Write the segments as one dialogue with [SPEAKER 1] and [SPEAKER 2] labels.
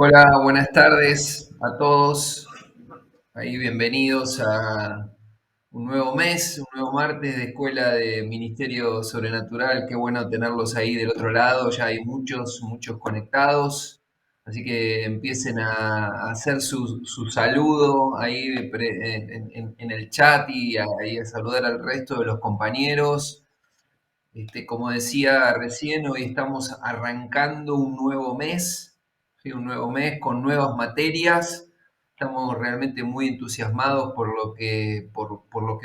[SPEAKER 1] Hola, buenas tardes a todos. Ahí bienvenidos a un nuevo mes, un nuevo martes de Escuela de Ministerio Sobrenatural. Qué bueno tenerlos ahí del otro lado. Ya hay muchos conectados. Así que empiecen a hacer su saludo ahí en el chat y a saludar al resto de los compañeros. Como decía recién, hoy estamos arrancando un nuevo mes, ¿sí? Un nuevo mes con nuevas materias. Estamos realmente muy entusiasmados por lo que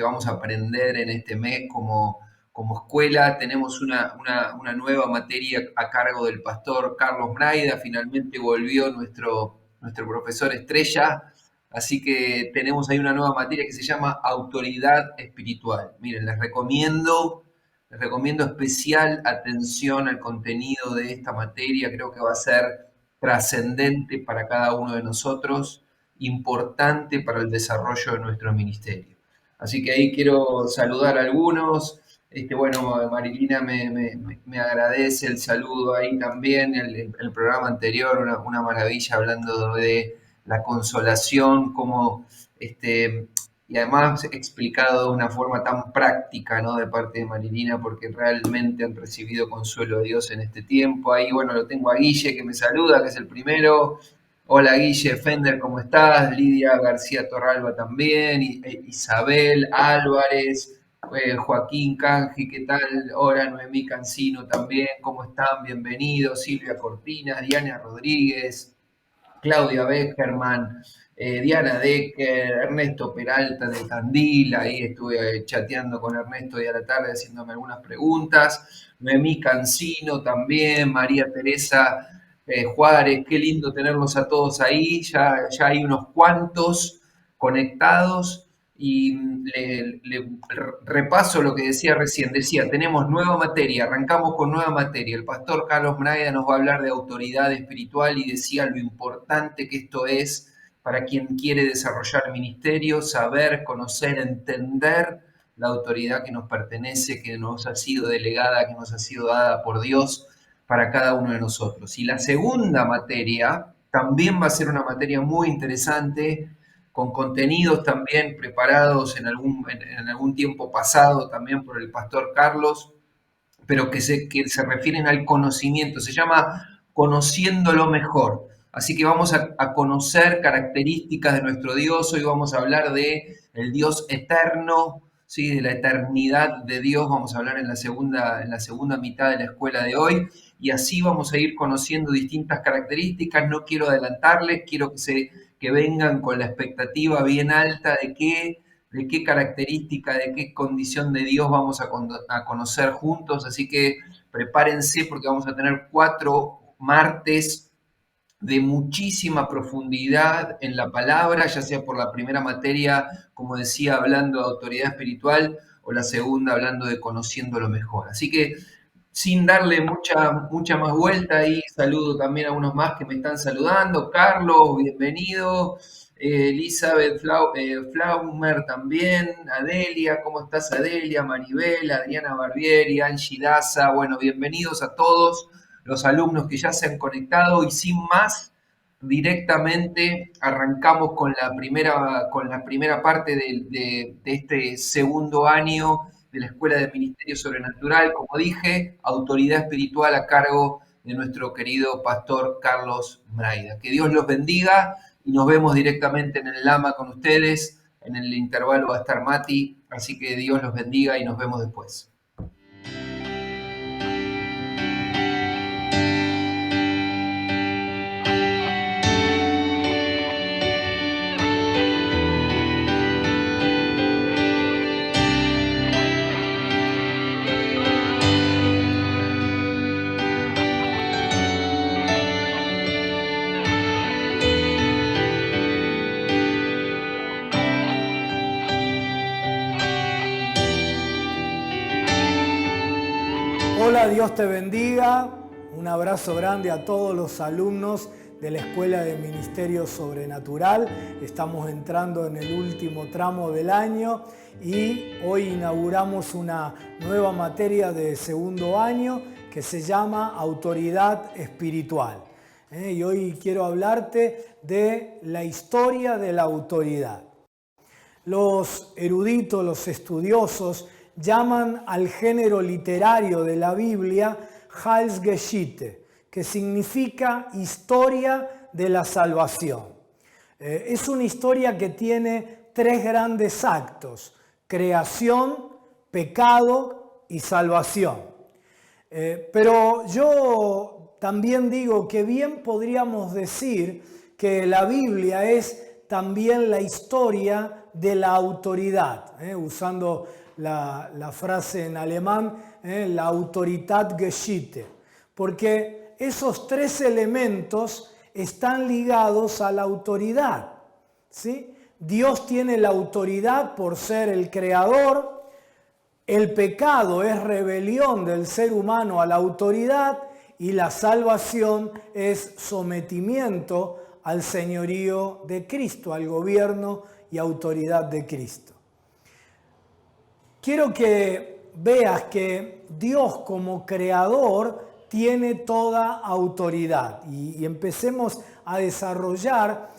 [SPEAKER 1] vamos a aprender en este mes como escuela. Tenemos una nueva materia a cargo del pastor Carlos Braida. Finalmente volvió nuestro profesor estrella. Así que tenemos ahí una nueva materia que se llama autoridad espiritual. Miren, les recomiendo especial atención al contenido de esta materia. Creo que va a ser trascendente para cada uno de nosotros, importante para el desarrollo de nuestro ministerio. Así que ahí quiero saludar a algunos. Bueno, Marilina me agradece el saludo ahí también. El programa anterior, una maravilla hablando de la consolación, como y además explicado de una forma tan práctica, ¿no? De parte de Marilina, porque realmente han recibido consuelo de Dios en este tiempo. Ahí, bueno, lo tengo a Guille que me saluda, que es el primero. Hola Guille Fender, ¿cómo estás? Lidia García Torralba también, Isabel Álvarez, Joaquín Canji, ¿qué tal? Hola Noemí Cancino también, ¿cómo están? Bienvenidos. Silvia Cortinas, Diana Rodríguez, Claudia Beckerman, Diana Decker, Ernesto Peralta de Tandil. Ahí estuve chateando con Ernesto hoy a la tarde haciéndome algunas preguntas, Noemí Cancino también, María Teresa Juárez. Qué lindo tenerlos a todos ahí, ya hay unos cuantos conectados. Y repaso lo que decía recién. Decía, tenemos nueva materia, arrancamos con nueva materia. El pastor Carlos Braida nos va a hablar de autoridad espiritual y decía lo importante que esto es para quien quiere desarrollar ministerio, saber, conocer, entender la autoridad que nos pertenece, que nos ha sido delegada, que nos ha sido dada por Dios para cada uno de nosotros. Y la segunda materia también va a ser una materia muy interesante, con contenidos también preparados en algún tiempo pasado también por el pastor Carlos, pero que se refieren al conocimiento. Se llama Conociéndolo Mejor. Así que vamos a conocer características de nuestro Dios. Hoy vamos a hablar de el Dios eterno, ¿sí? De la eternidad de Dios. Vamos a hablar en la segunda mitad de la escuela de hoy. Y así vamos a ir conociendo distintas características. No quiero adelantarles, quiero que vengan con la expectativa bien alta de qué característica, de qué condición de Dios vamos a conocer juntos. Así que prepárense porque vamos a tener 4 martes de muchísima profundidad en la palabra, ya sea por la primera materia, como decía, hablando de autoridad espiritual, o la segunda hablando de conociéndolo mejor. Así que sin darle mucha más vuelta, ahí saludo también a unos más que me están saludando. Carlos, bienvenido. Elizabeth Flaumer también. Adelia, ¿cómo estás Adelia? Maribel, Adriana Barbieri, Angie Daza. Bueno, bienvenidos a todos los alumnos que ya se han conectado y sin más, directamente arrancamos con la primera parte de este segundo año de la Escuela de Ministerio Sobrenatural, como dije, autoridad espiritual a cargo de nuestro querido pastor Carlos Braida. Que Dios los bendiga y nos vemos directamente en el Lama con ustedes. En el intervalo va a estar Mati, así que Dios los bendiga y nos vemos después.
[SPEAKER 2] Hola, Dios te bendiga. Un abrazo grande a todos los alumnos de la Escuela de Ministerio Sobrenatural. Estamos entrando en el último tramo del año y hoy inauguramos una nueva materia de segundo año que se llama Autoridad Espiritual. Y hoy quiero hablarte de la historia de la autoridad. Los eruditos, los estudiosos, llaman al género literario de la Biblia Heilsgeschichte, que significa historia de la salvación. Es una historia que tiene tres grandes actos: creación, pecado y salvación. Pero yo también digo que bien podríamos decir que la Biblia es también la historia de la autoridad, usando la frase en alemán, la Autoritätsgeschichte, porque esos tres elementos están ligados a la autoridad, ¿sí? Dios tiene la autoridad por ser el creador, el pecado es rebelión del ser humano a la autoridad y la salvación es sometimiento al señorío de Cristo, al gobierno y autoridad de Cristo. Quiero que veas que Dios como creador tiene toda autoridad y empecemos a desarrollar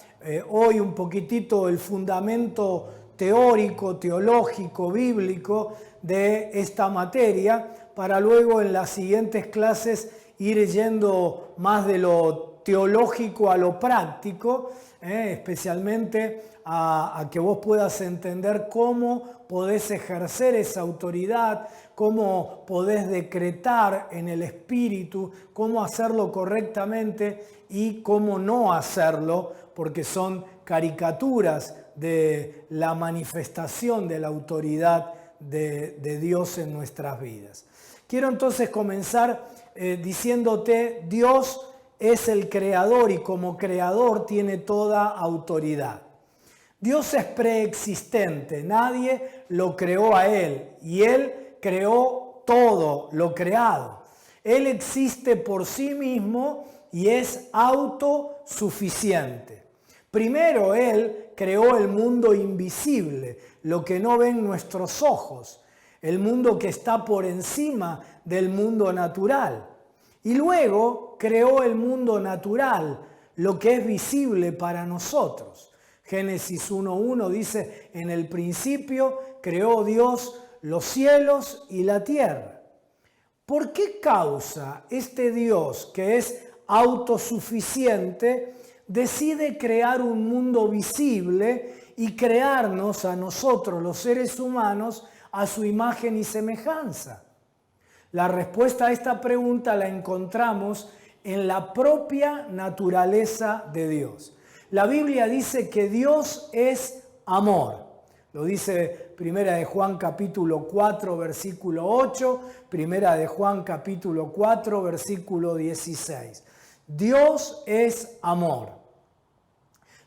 [SPEAKER 2] hoy un poquitito el fundamento teórico, teológico, bíblico de esta materia, para luego en las siguientes clases ir yendo más de lo teológico a lo práctico, especialmente a que vos puedas entender cómo podés ejercer esa autoridad, cómo podés decretar en el Espíritu, cómo hacerlo correctamente y cómo no hacerlo, porque son caricaturas de la manifestación de la autoridad de Dios en nuestras vidas. Quiero entonces comenzar diciéndote: Dios es el creador y como creador tiene toda autoridad. Dios es preexistente, nadie lo creó a Él y Él creó todo lo creado. Él existe por sí mismo y es autosuficiente. Primero Él creó el mundo invisible, lo que no ven nuestros ojos, el mundo que está por encima del mundo natural. Y luego creó el mundo natural, lo que es visible para nosotros. Génesis 1:1 dice: en el principio creó Dios los cielos y la tierra. ¿Por qué causa este Dios, que es autosuficiente, decide crear un mundo visible y crearnos a nosotros, los seres humanos, a su imagen y semejanza? La respuesta a esta pregunta la encontramos en la propia naturaleza de Dios. La Biblia dice que Dios es amor. Lo dice Primera de Juan capítulo 4 versículo 8, Primera de Juan capítulo 4 versículo 16. Dios es amor.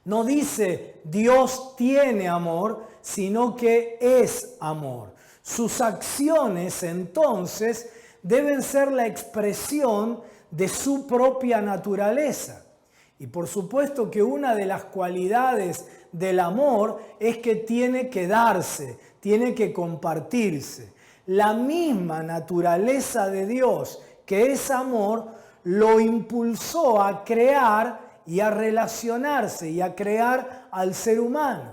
[SPEAKER 2] No dice Dios tiene amor, sino que es amor. Sus acciones entonces deben ser la expresión de su propia naturaleza. Y por supuesto que una de las cualidades del amor es que tiene que darse, tiene que compartirse. La misma naturaleza de Dios, que es amor, lo impulsó a crear y a relacionarse y a crear al ser humano.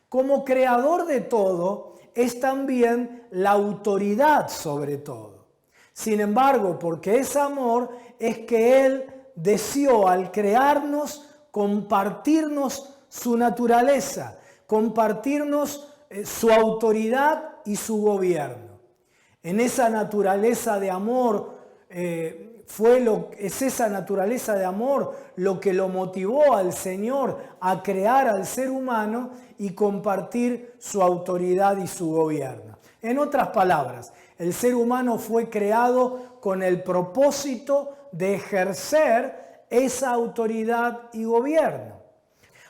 [SPEAKER 2] Como creador de todo, es también la autoridad sobre todo. Sin embargo, porque es amor, es que Él deseó al crearnos compartirnos su naturaleza, compartirnos su autoridad y su gobierno. En esa naturaleza de amor es esa naturaleza de amor lo que lo motivó al Señor a crear al ser humano y compartir su autoridad y su gobierno. En otras palabras, el ser humano fue creado con el propósito de ejercer esa autoridad y gobierno.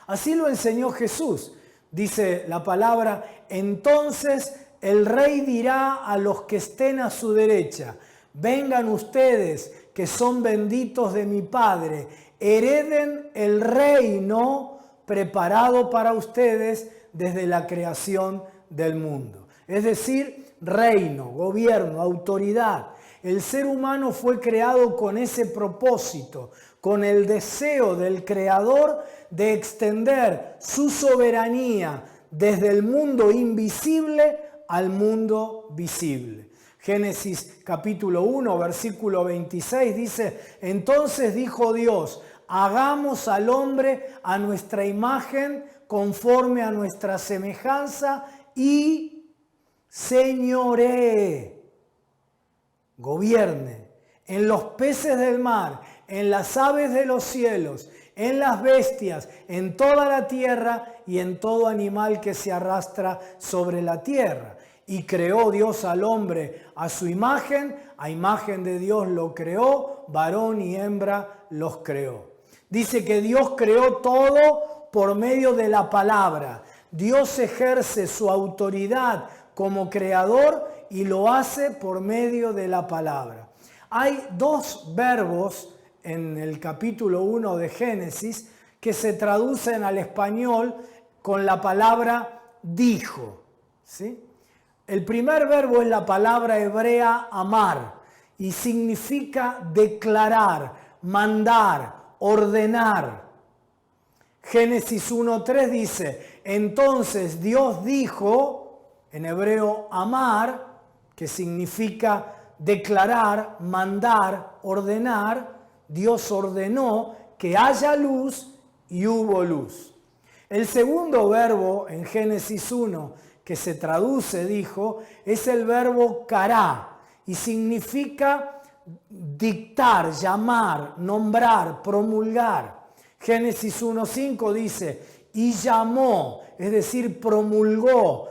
[SPEAKER 2] Así lo enseñó Jesús. Dice la palabra: entonces el rey dirá a los que estén a su derecha: vengan ustedes que son benditos de mi Padre, hereden el reino preparado para ustedes desde la creación del mundo. Es decir, reino, gobierno, autoridad. El ser humano fue creado con ese propósito, con el deseo del Creador de extender su soberanía desde el mundo invisible al mundo visible. Génesis capítulo 1, versículo 26 dice: entonces dijo Dios, hagamos al hombre a nuestra imagen, conforme a nuestra semejanza, y señoree, gobierne en los peces del mar, en las aves de los cielos, en las bestias, en toda la tierra y en todo animal que se arrastra sobre la tierra. Y creó Dios al hombre a su imagen, a imagen de Dios lo creó, varón y hembra los creó. Dice que Dios creó todo por medio de la palabra. Dios ejerce su autoridad como creador y lo hace por medio de la palabra. Hay dos verbos en el capítulo 1 de Génesis que se traducen al español con la palabra dijo, ¿sí? El primer verbo es la palabra hebrea amar y significa declarar, mandar, ordenar. Génesis 1:3 dice: entonces Dios dijo, en hebreo amar, que significa declarar, mandar, ordenar. Dios ordenó que haya luz y hubo luz. El segundo verbo en Génesis 1 que se traduce, dijo, es el verbo kará y significa dictar, llamar, nombrar, promulgar. Génesis 1:5 dice, y llamó, es decir, promulgó,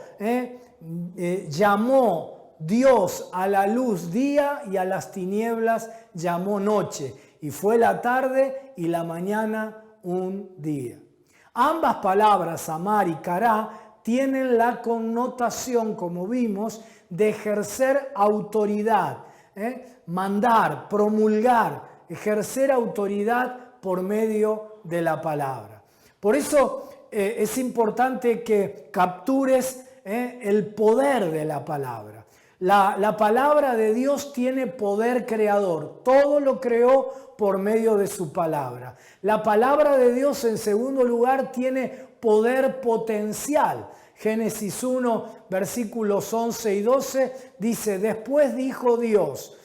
[SPEAKER 2] llamó Dios a la luz día y a las tinieblas llamó noche. Y fue la tarde y la mañana un día. Ambas palabras, amar y kará, tienen la connotación, como vimos, de ejercer autoridad, mandar, promulgar, ejercer autoridad por medio de la palabra. Por eso es importante que captures el poder de la palabra. La palabra de Dios tiene poder creador. Todo lo creó por medio de su palabra. La palabra de Dios, en segundo lugar, tiene poder potencial. Génesis 1, versículos 11 y 12 dice: después dijo Dios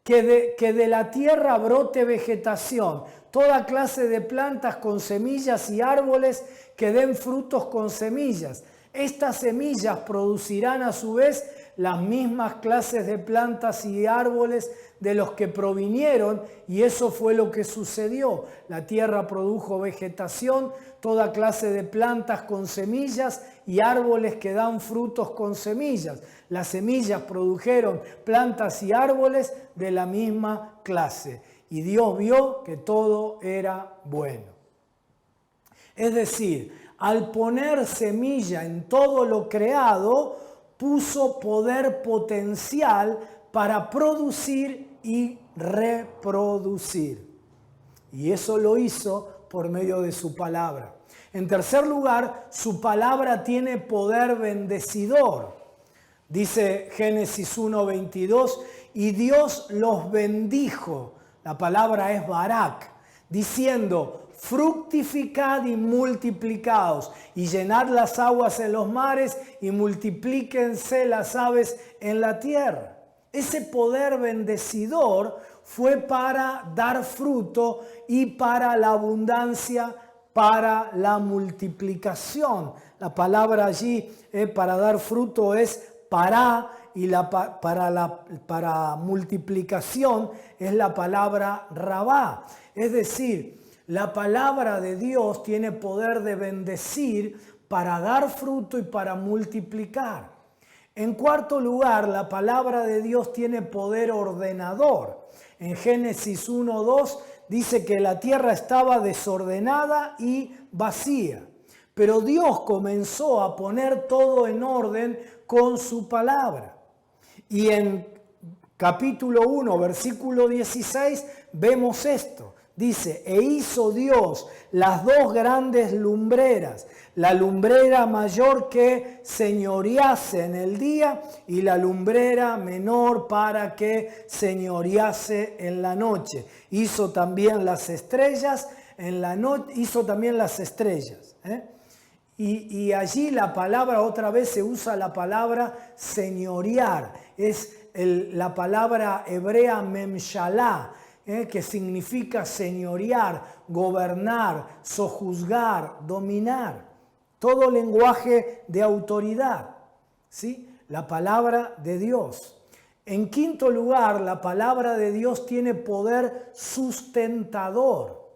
[SPEAKER 2] que de la tierra brote vegetación, toda clase de plantas con semillas y árboles que den frutos con semillas. Estas semillas producirán a su vez las mismas clases de plantas y árboles de los que provinieron, y eso fue lo que sucedió. La tierra produjo vegetación, toda clase de plantas con semillas y árboles que dan frutos con semillas. Las semillas produjeron plantas y árboles de la misma clase, y Dios vio que todo era bueno. Es decir, al poner semilla en todo lo creado, puso poder potencial para producir y reproducir. Y eso lo hizo por medio de su palabra. En tercer lugar, su palabra tiene poder bendecidor. Dice Génesis 1:22, y Dios los bendijo. La palabra es barak, diciendo: fructificad y multiplicaos, y llenad las aguas en los mares, y multiplíquense las aves en la tierra. Ese poder bendecidor fue para dar fruto y para la abundancia, para la multiplicación. La palabra allí para dar fruto es para, y para multiplicación es la palabra rabá. Es decir, la palabra de Dios tiene poder de bendecir para dar fruto y para multiplicar. En cuarto lugar, la palabra de Dios tiene poder ordenador. En Génesis 1:2 dice que la tierra estaba desordenada y vacía. Pero Dios comenzó a poner todo en orden con su palabra. Y en capítulo 1, versículo 16, vemos esto. Dice, e hizo Dios las dos grandes lumbreras, la lumbrera mayor que señorease en el día y la lumbrera menor para que señorease en la noche. Hizo también las estrellas, hizo también las estrellas. Y allí la palabra, otra vez se usa la palabra señorear, es la palabra hebrea memshalá, que significa señorear, gobernar, sojuzgar, dominar. Todo lenguaje de autoridad, ¿sí? La palabra de Dios. En quinto lugar, la palabra de Dios tiene poder sustentador.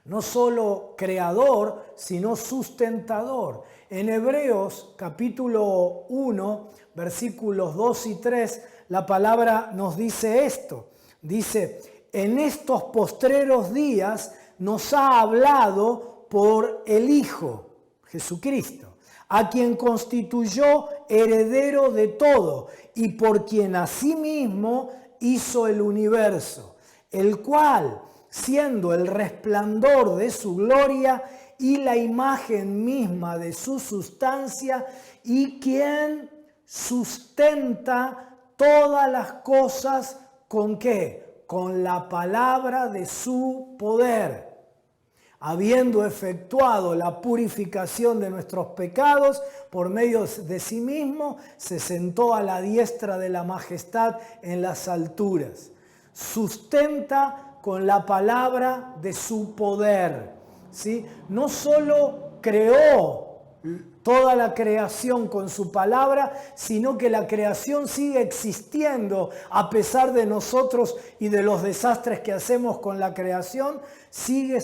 [SPEAKER 2] No solo creador, sino sustentador. En Hebreos capítulo 1, versículos 2 y 3, la palabra nos dice esto. Dice, en estos postreros días nos ha hablado por el Hijo, Jesucristo, a quien constituyó heredero de todo y por quien asimismo hizo el universo, el cual, siendo el resplandor de su gloria y la imagen misma de su sustancia, y quien sustenta todas las cosas, ¿con qué? Con la palabra de su poder. Habiendo efectuado la purificación de nuestros pecados por medio de sí mismo, se sentó a la diestra de la majestad en las alturas. Sustenta con la palabra de su poder, ¿sí? No solo creó toda la creación con su palabra, sino que la creación sigue existiendo a pesar de nosotros y de los desastres que hacemos con la creación, sigue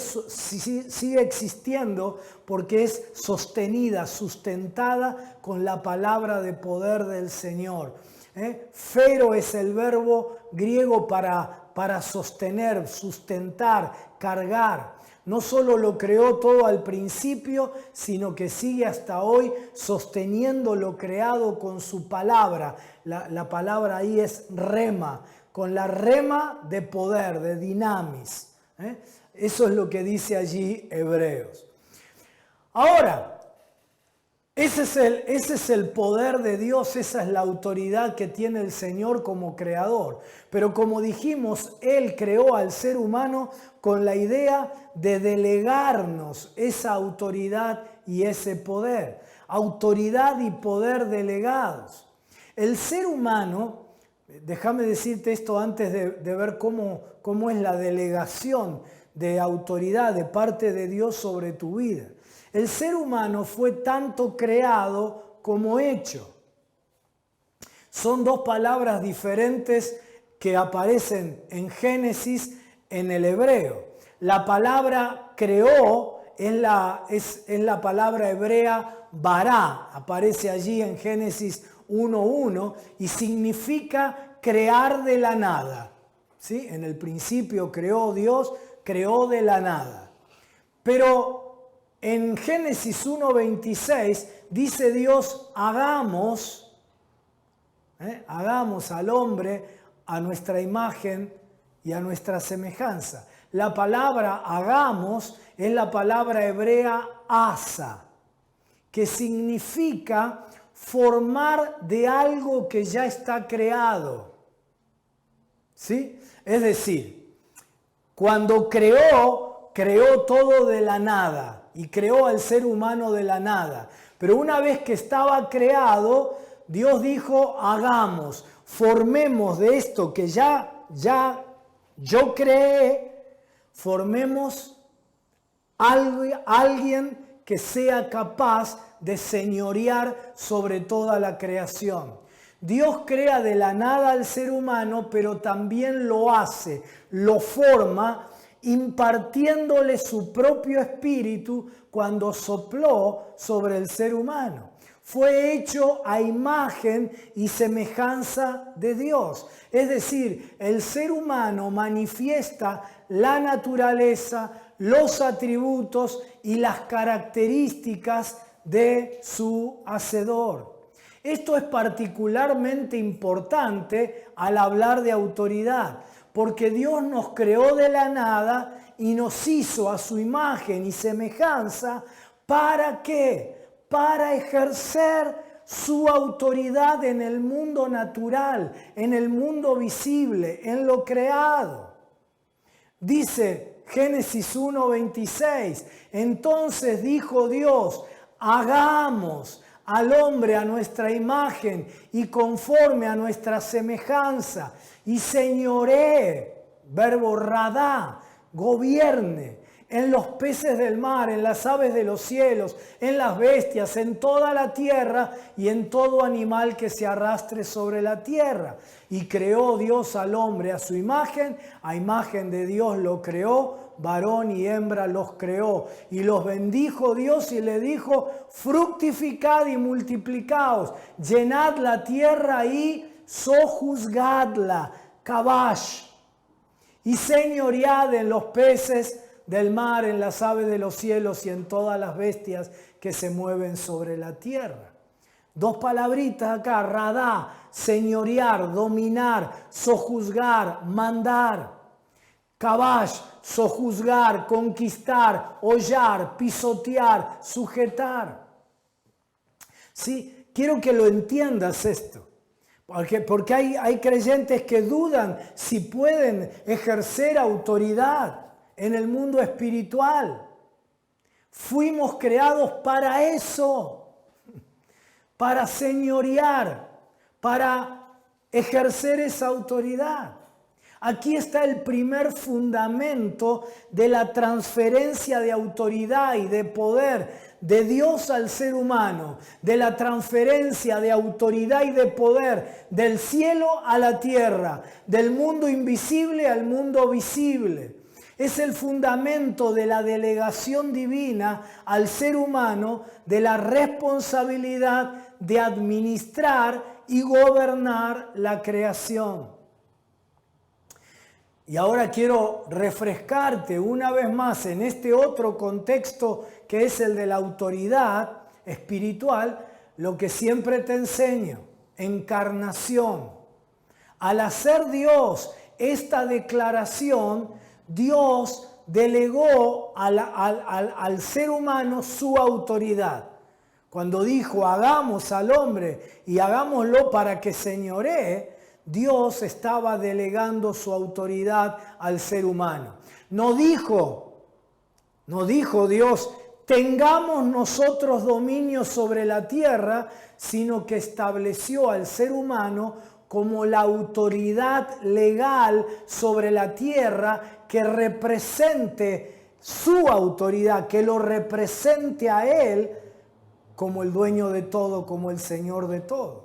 [SPEAKER 2] existiendo porque es sostenida, sustentada con la palabra de poder del Señor. Fero es el verbo griego para sostener, sustentar, cargar. No solo lo creó todo al principio, sino que sigue hasta hoy sosteniendo lo creado con su palabra. La palabra ahí es rema, con la rema de poder, de dinamis. Eso es lo que dice allí Hebreos. Ahora, ese es el poder de Dios, esa es la autoridad que tiene el Señor como creador. Pero como dijimos, Él creó al ser humano con la idea de delegarnos esa autoridad y ese poder. Autoridad y poder delegados. El ser humano, déjame decirte esto antes de ver cómo es la delegación de autoridad de parte de Dios sobre tu vida. El ser humano fue tanto creado como hecho. Son dos palabras diferentes que aparecen en Génesis en el hebreo. La palabra creó es la palabra hebrea bará. Aparece allí en Génesis 1:1 y significa crear de la nada. ¿Sí? En el principio creó Dios, creó de la nada. Pero en Génesis 1:26 dice Dios, hagamos al hombre a nuestra imagen y a nuestra semejanza. La palabra hagamos es la palabra hebrea asa, que significa formar de algo que ya está creado. ¿Sí? Es decir, cuando creó todo de la nada. Y creó al ser humano de la nada. Pero una vez que estaba creado, Dios dijo, hagamos, formemos de esto que ya yo creé, formemos alguien que sea capaz de señorear sobre toda la creación. Dios crea de la nada al ser humano, pero también lo hace, lo forma, impartiéndole su propio espíritu cuando sopló sobre el ser humano. Fue hecho a imagen y semejanza de Dios. Es decir, el ser humano manifiesta la naturaleza, los atributos y las características de su Hacedor. Esto es particularmente importante al hablar de autoridad, porque Dios nos creó de la nada y nos hizo a su imagen y semejanza. ¿Para qué? Para ejercer su autoridad en el mundo natural, en el mundo visible, en lo creado. Dice Génesis 1:26, entonces dijo Dios, hagamos al hombre a nuestra imagen y conforme a nuestra semejanza, y señoree, verbo radá, gobierne, en los peces del mar, en las aves de los cielos, en las bestias, en toda la tierra y en todo animal que se arrastre sobre la tierra. Y creó Dios al hombre a su imagen, a imagen de Dios lo creó, varón y hembra los creó. Y los bendijo Dios y le dijo, fructificad y multiplicaos, llenad la tierra y sojuzgadla, kabash, y señoread en los peces del mar, en las aves de los cielos y en todas las bestias que se mueven sobre la tierra. Dos palabritas acá, radá, señorear, dominar, sojuzgar, mandar. Kabash, sojuzgar, conquistar, hollar, pisotear, sujetar. Sí, quiero que lo entiendas esto. Porque hay creyentes que dudan si pueden ejercer autoridad en el mundo espiritual. Fuimos creados para eso, para señorear, para ejercer esa autoridad. Aquí está el primer fundamento de la transferencia de autoridad y de poder de Dios al ser humano, de la transferencia de autoridad y de poder del cielo a la tierra, del mundo invisible al mundo visible. Es el fundamento de la delegación divina al ser humano de la responsabilidad de administrar y gobernar la creación. Y ahora quiero refrescarte una vez más en este otro contexto que es el de la autoridad espiritual, lo que siempre te enseño, encarnación. Al hacer Dios esta declaración, Dios delegó al ser humano su autoridad. Cuando dijo, hagamos al hombre y hagámoslo para que señoree, Dios estaba delegando su autoridad al ser humano. No dijo Dios, tengamos nosotros dominio sobre la tierra, sino que estableció al ser humano como la autoridad legal sobre la tierra que represente su autoridad, que lo represente a Él como el dueño de todo, como el Señor de todo.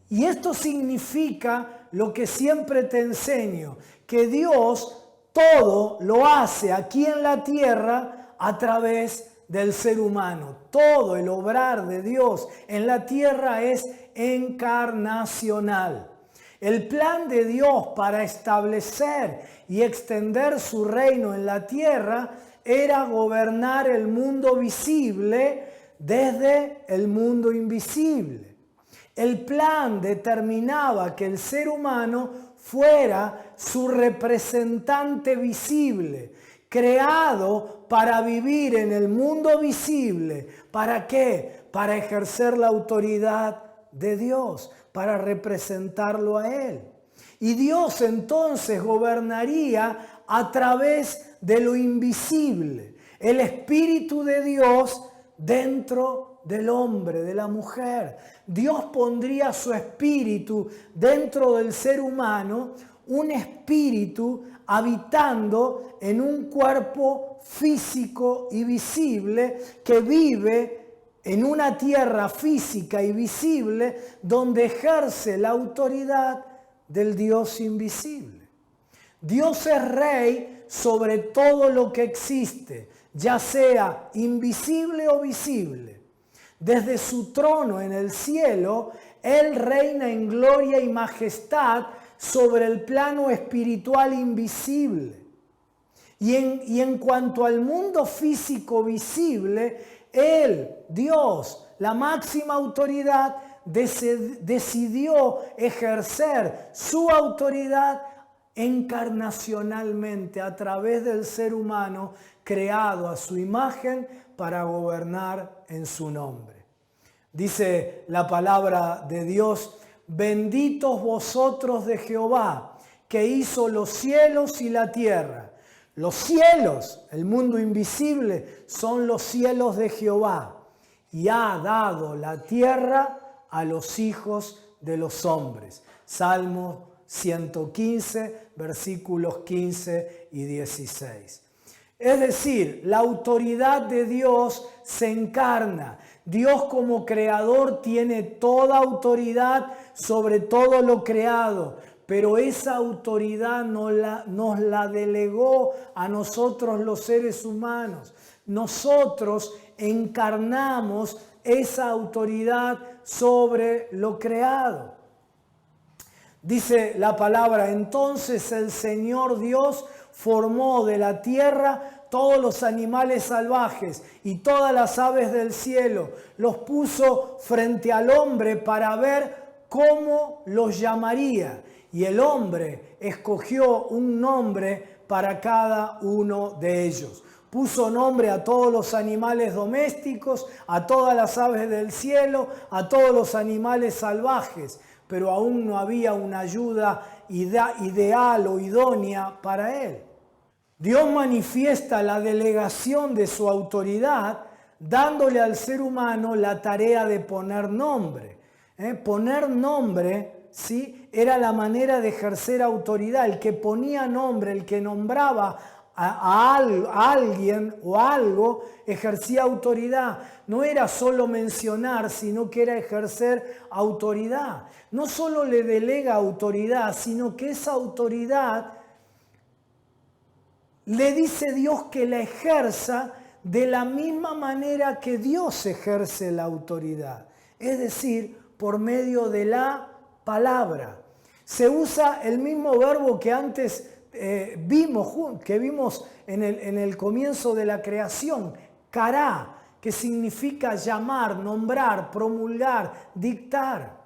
[SPEAKER 2] Y esto significa lo que siempre te enseño, que Dios todo lo hace aquí en la tierra a través del ser humano. Todo el obrar de Dios en la tierra es encarnacional. El plan de Dios para establecer y extender su reino en la tierra era gobernar el mundo visible desde el mundo invisible. El plan determinaba que el ser humano fuera su representante visible, creado para vivir en el mundo visible. ¿Para qué? Para ejercer la autoridad de Dios, para representarlo a Él. Y Dios entonces gobernaría a través de lo invisible. El Espíritu de Dios dentro del hombre, de la mujer. Dios pondría su espíritu dentro del ser humano, un espíritu habitando en un cuerpo físico y visible que vive en una tierra física y visible donde ejerce la autoridad del Dios invisible. Dios es rey sobre todo lo que existe, ya sea invisible o visible. Desde su trono en el cielo, Él reina en gloria y majestad sobre el plano espiritual invisible. Y en cuanto al mundo físico visible, Él, Dios, la máxima autoridad, decidió ejercer su autoridad encarnacionalmente a través del ser humano creado a su imagen para gobernar en su nombre. Dice la palabra de Dios: benditos vosotros de Jehová, que hizo los cielos y la tierra. Los cielos, el mundo invisible, son los cielos de Jehová, y ha dado la tierra a los hijos de los hombres. Salmo 115, versículos 15 y 16. Es decir, la autoridad de Dios se encarna. Dios como creador tiene toda autoridad sobre todo lo creado, pero esa autoridad nos la delegó a nosotros los seres humanos. Nosotros encarnamos esa autoridad sobre lo creado. Dice la palabra: entonces el Señor Dios formó de la tierra todos los animales salvajes y todas las aves del cielo. Los puso frente al hombre para ver cómo los llamaría. Y el hombre escogió un nombre para cada uno de ellos. Puso nombre a todos los animales domésticos, a todas las aves del cielo, a todos los animales salvajes. Pero aún no había una ayuda ideal o idónea para él. Dios manifiesta la delegación de su autoridad dándole al ser humano la tarea de poner nombre. Poner nombre, ¿sí?, era la manera de ejercer autoridad. El que ponía nombre, el que nombraba a alguien o algo, ejercía autoridad. No era solo mencionar, sino que era ejercer autoridad. No solo le delega autoridad, sino que esa autoridad le dice Dios que la ejerza de la misma manera que Dios ejerce la autoridad. Es decir, por medio de la palabra. Se usa el mismo verbo que antes vimos en el comienzo de la creación, kará, que significa llamar, nombrar, promulgar, dictar.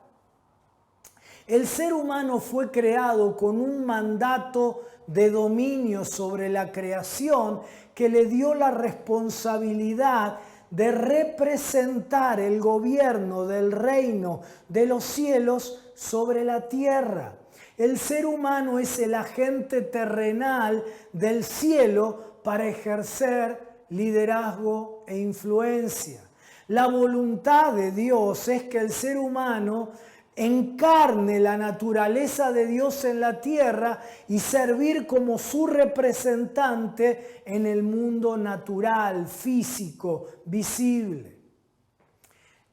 [SPEAKER 2] El ser humano fue creado con un mandato de dominio sobre la creación que le dio la responsabilidad de representar el gobierno del reino de los cielos sobre la tierra. El ser humano es el agente terrenal del cielo para ejercer liderazgo e influencia. La voluntad de Dios es que el ser humano encarne la naturaleza de Dios en la tierra y servir como su representante en el mundo natural, físico, visible.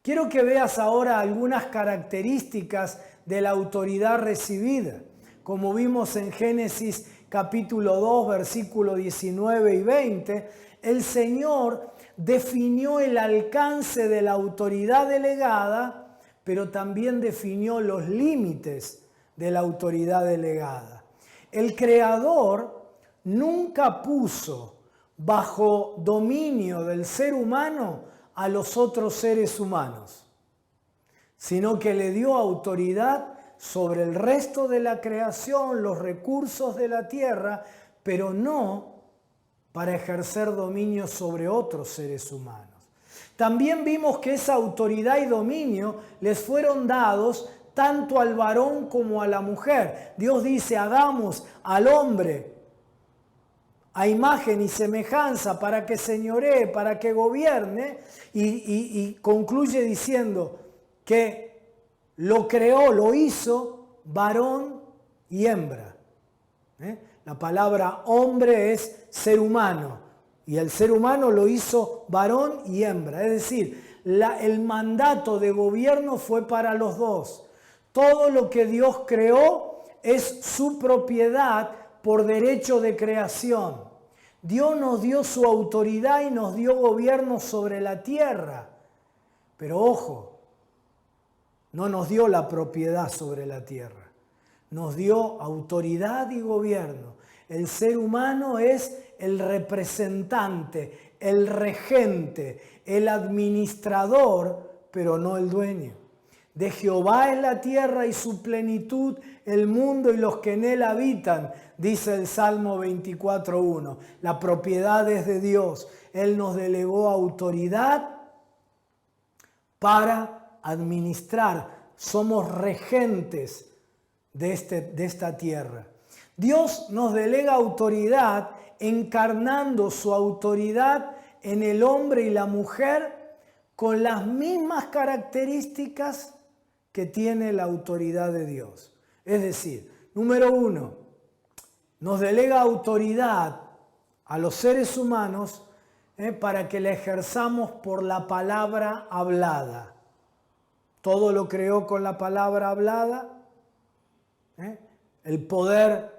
[SPEAKER 2] Quiero que veas ahora algunas características de la autoridad recibida. Como vimos en Génesis capítulo 2, versículos 19 y 20, el Señor definió el alcance de la autoridad delegada, pero también definió los límites de la autoridad delegada. El Creador nunca puso bajo dominio del ser humano a los otros seres humanos, sino que le dio autoridad sobre el resto de la creación, los recursos de la tierra, pero no para ejercer dominio sobre otros seres humanos. También vimos que esa autoridad y dominio les fueron dados tanto al varón como a la mujer. Dios dice: hagamos al hombre a imagen y semejanza para que señoree, para que gobierne, y concluye diciendo que lo creó, lo hizo varón y hembra. La palabra hombre es ser humano. Y el ser humano lo hizo varón y hembra. Es decir, el mandato de gobierno fue para los dos. Todo lo que Dios creó es su propiedad por derecho de creación. Dios nos dio su autoridad y nos dio gobierno sobre la tierra. Pero ojo, no nos dio la propiedad sobre la tierra. Nos dio autoridad y gobierno. El ser humano es el representante, el regente, el administrador, pero no el dueño. De Jehová es la tierra y su plenitud, el mundo y los que en él habitan, dice el Salmo 24:1. La propiedad es de Dios. Él nos delegó autoridad para administrar. Somos regentes de esta tierra. Dios nos delega autoridad encarnando su autoridad en el hombre y la mujer con las mismas características que tiene la autoridad de Dios. Es decir, número uno, nos delega autoridad a los seres humanos para que la ejerzamos por la palabra hablada. Todo lo creó con la palabra hablada. El poder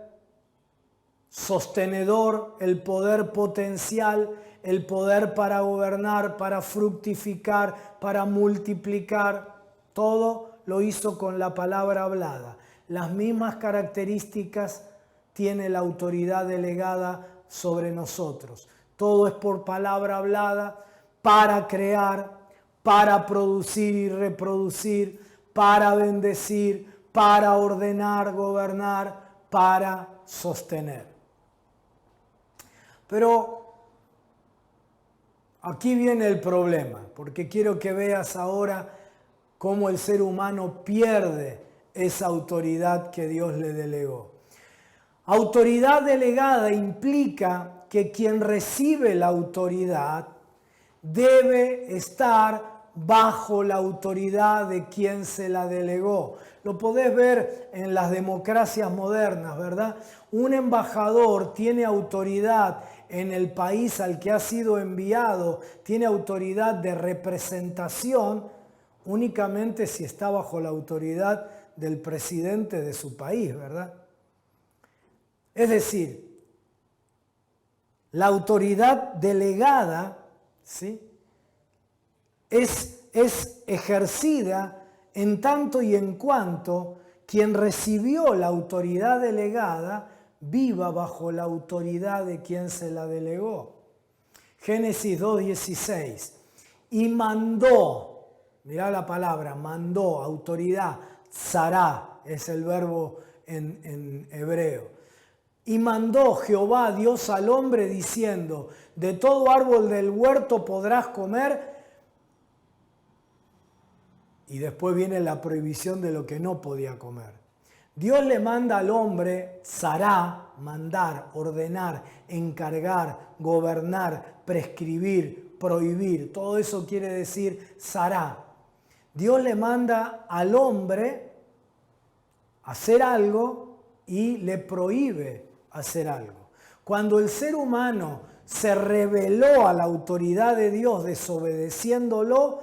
[SPEAKER 2] sostenedor, el poder potencial, el poder para gobernar, para fructificar, para multiplicar, todo lo hizo con la palabra hablada. Las mismas características tiene la autoridad delegada sobre nosotros. Todo es por palabra hablada, para crear, para producir y reproducir, para bendecir, para ordenar, gobernar, para sostener. Pero aquí viene el problema, porque quiero que veas ahora cómo el ser humano pierde esa autoridad que Dios le delegó. Autoridad delegada implica que quien recibe la autoridad debe estar bajo la autoridad de quien se la delegó. Lo podés ver en las democracias modernas, ¿verdad? Un embajador tiene autoridad en el país al que ha sido enviado, tiene autoridad de representación únicamente si está bajo la autoridad del presidente de su país, ¿verdad? Es decir, la autoridad delegada, ¿sí?, es ejercida en tanto y en cuanto quien recibió la autoridad delegada viva bajo la autoridad de quien se la delegó. Génesis 2:16. Y mandó, mirá la palabra, mandó, autoridad, tzará es el verbo en hebreo. Y mandó Jehová Dios al hombre diciendo, de todo árbol del huerto podrás comer. Y después viene la prohibición de lo que no podía comer. Dios le manda al hombre, tzará, mandar, ordenar, encargar, gobernar, prescribir, prohibir. Todo eso quiere decir tzará. Dios le manda al hombre hacer algo y le prohíbe hacer algo. Cuando el ser humano se rebeló a la autoridad de Dios desobedeciéndolo,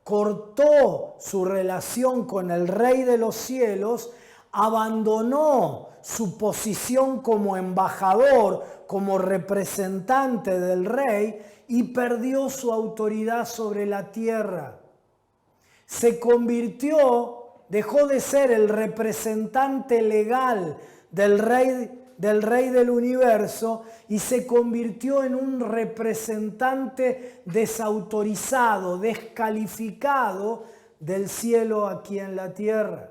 [SPEAKER 2] cortó su relación con el Rey de los cielos, abandonó su posición como embajador, como representante del Rey y perdió su autoridad sobre la tierra. Se convirtió, dejó de ser el representante legal del Rey del universo y se convirtió en un representante desautorizado, descalificado del cielo aquí en la tierra.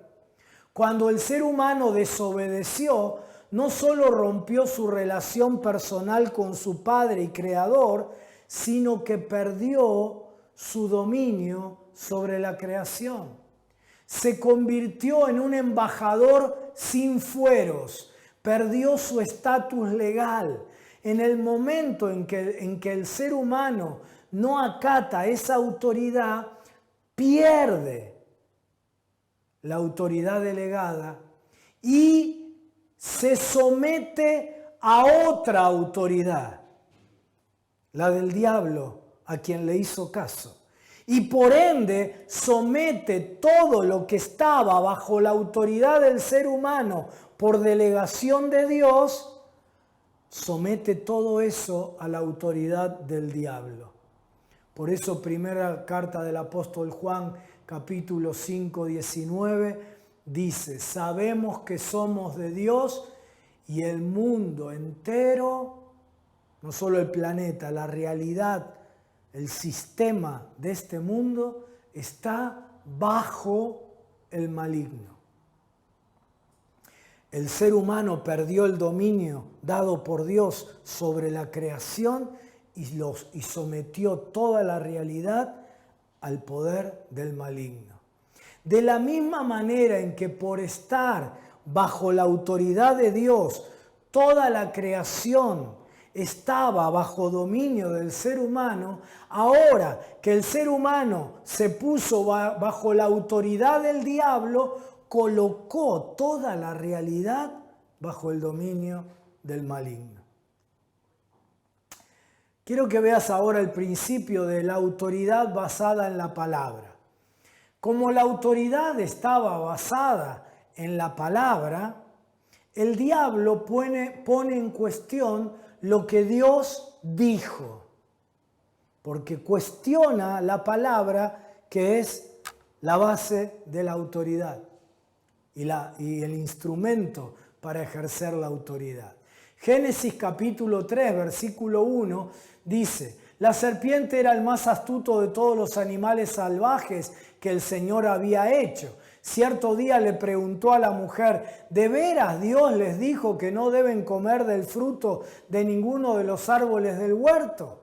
[SPEAKER 2] Cuando el ser humano desobedeció, no solo rompió su relación personal con su Padre y Creador, sino que perdió su dominio sobre la creación. Se convirtió en un embajador sin fueros. Perdió su estatus legal. En el momento en que el ser humano no acata esa autoridad, pierde la autoridad delegada y se somete a otra autoridad, la del diablo, a quien le hizo caso. Y por ende somete todo lo que estaba bajo la autoridad del ser humano por delegación de Dios, somete todo eso a la autoridad del diablo. Por eso primera carta del apóstol Juan, capítulo 5, 19, dice, sabemos que somos de Dios y el mundo entero, no solo el planeta, la realidad, el sistema de este mundo está bajo el maligno. El ser humano perdió el dominio dado por Dios sobre la creación y sometió toda la realidad al poder del maligno. De la misma manera en que por estar bajo la autoridad de Dios, toda la creación estaba bajo dominio del ser humano, ahora que el ser humano se puso bajo la autoridad del diablo, colocó toda la realidad bajo el dominio del maligno. Quiero que veas ahora el principio de la autoridad basada en la palabra. Como la autoridad estaba basada en la palabra, el diablo pone en cuestión lo que Dios dijo, porque cuestiona la palabra que es la base de la autoridad y el instrumento para ejercer la autoridad. Génesis capítulo 3, versículo 1 dice: la serpiente era el más astuto de todos los animales salvajes que el Señor había hecho. Cierto día le preguntó a la mujer: ¿de veras Dios les dijo que no deben comer del fruto de ninguno de los árboles del huerto?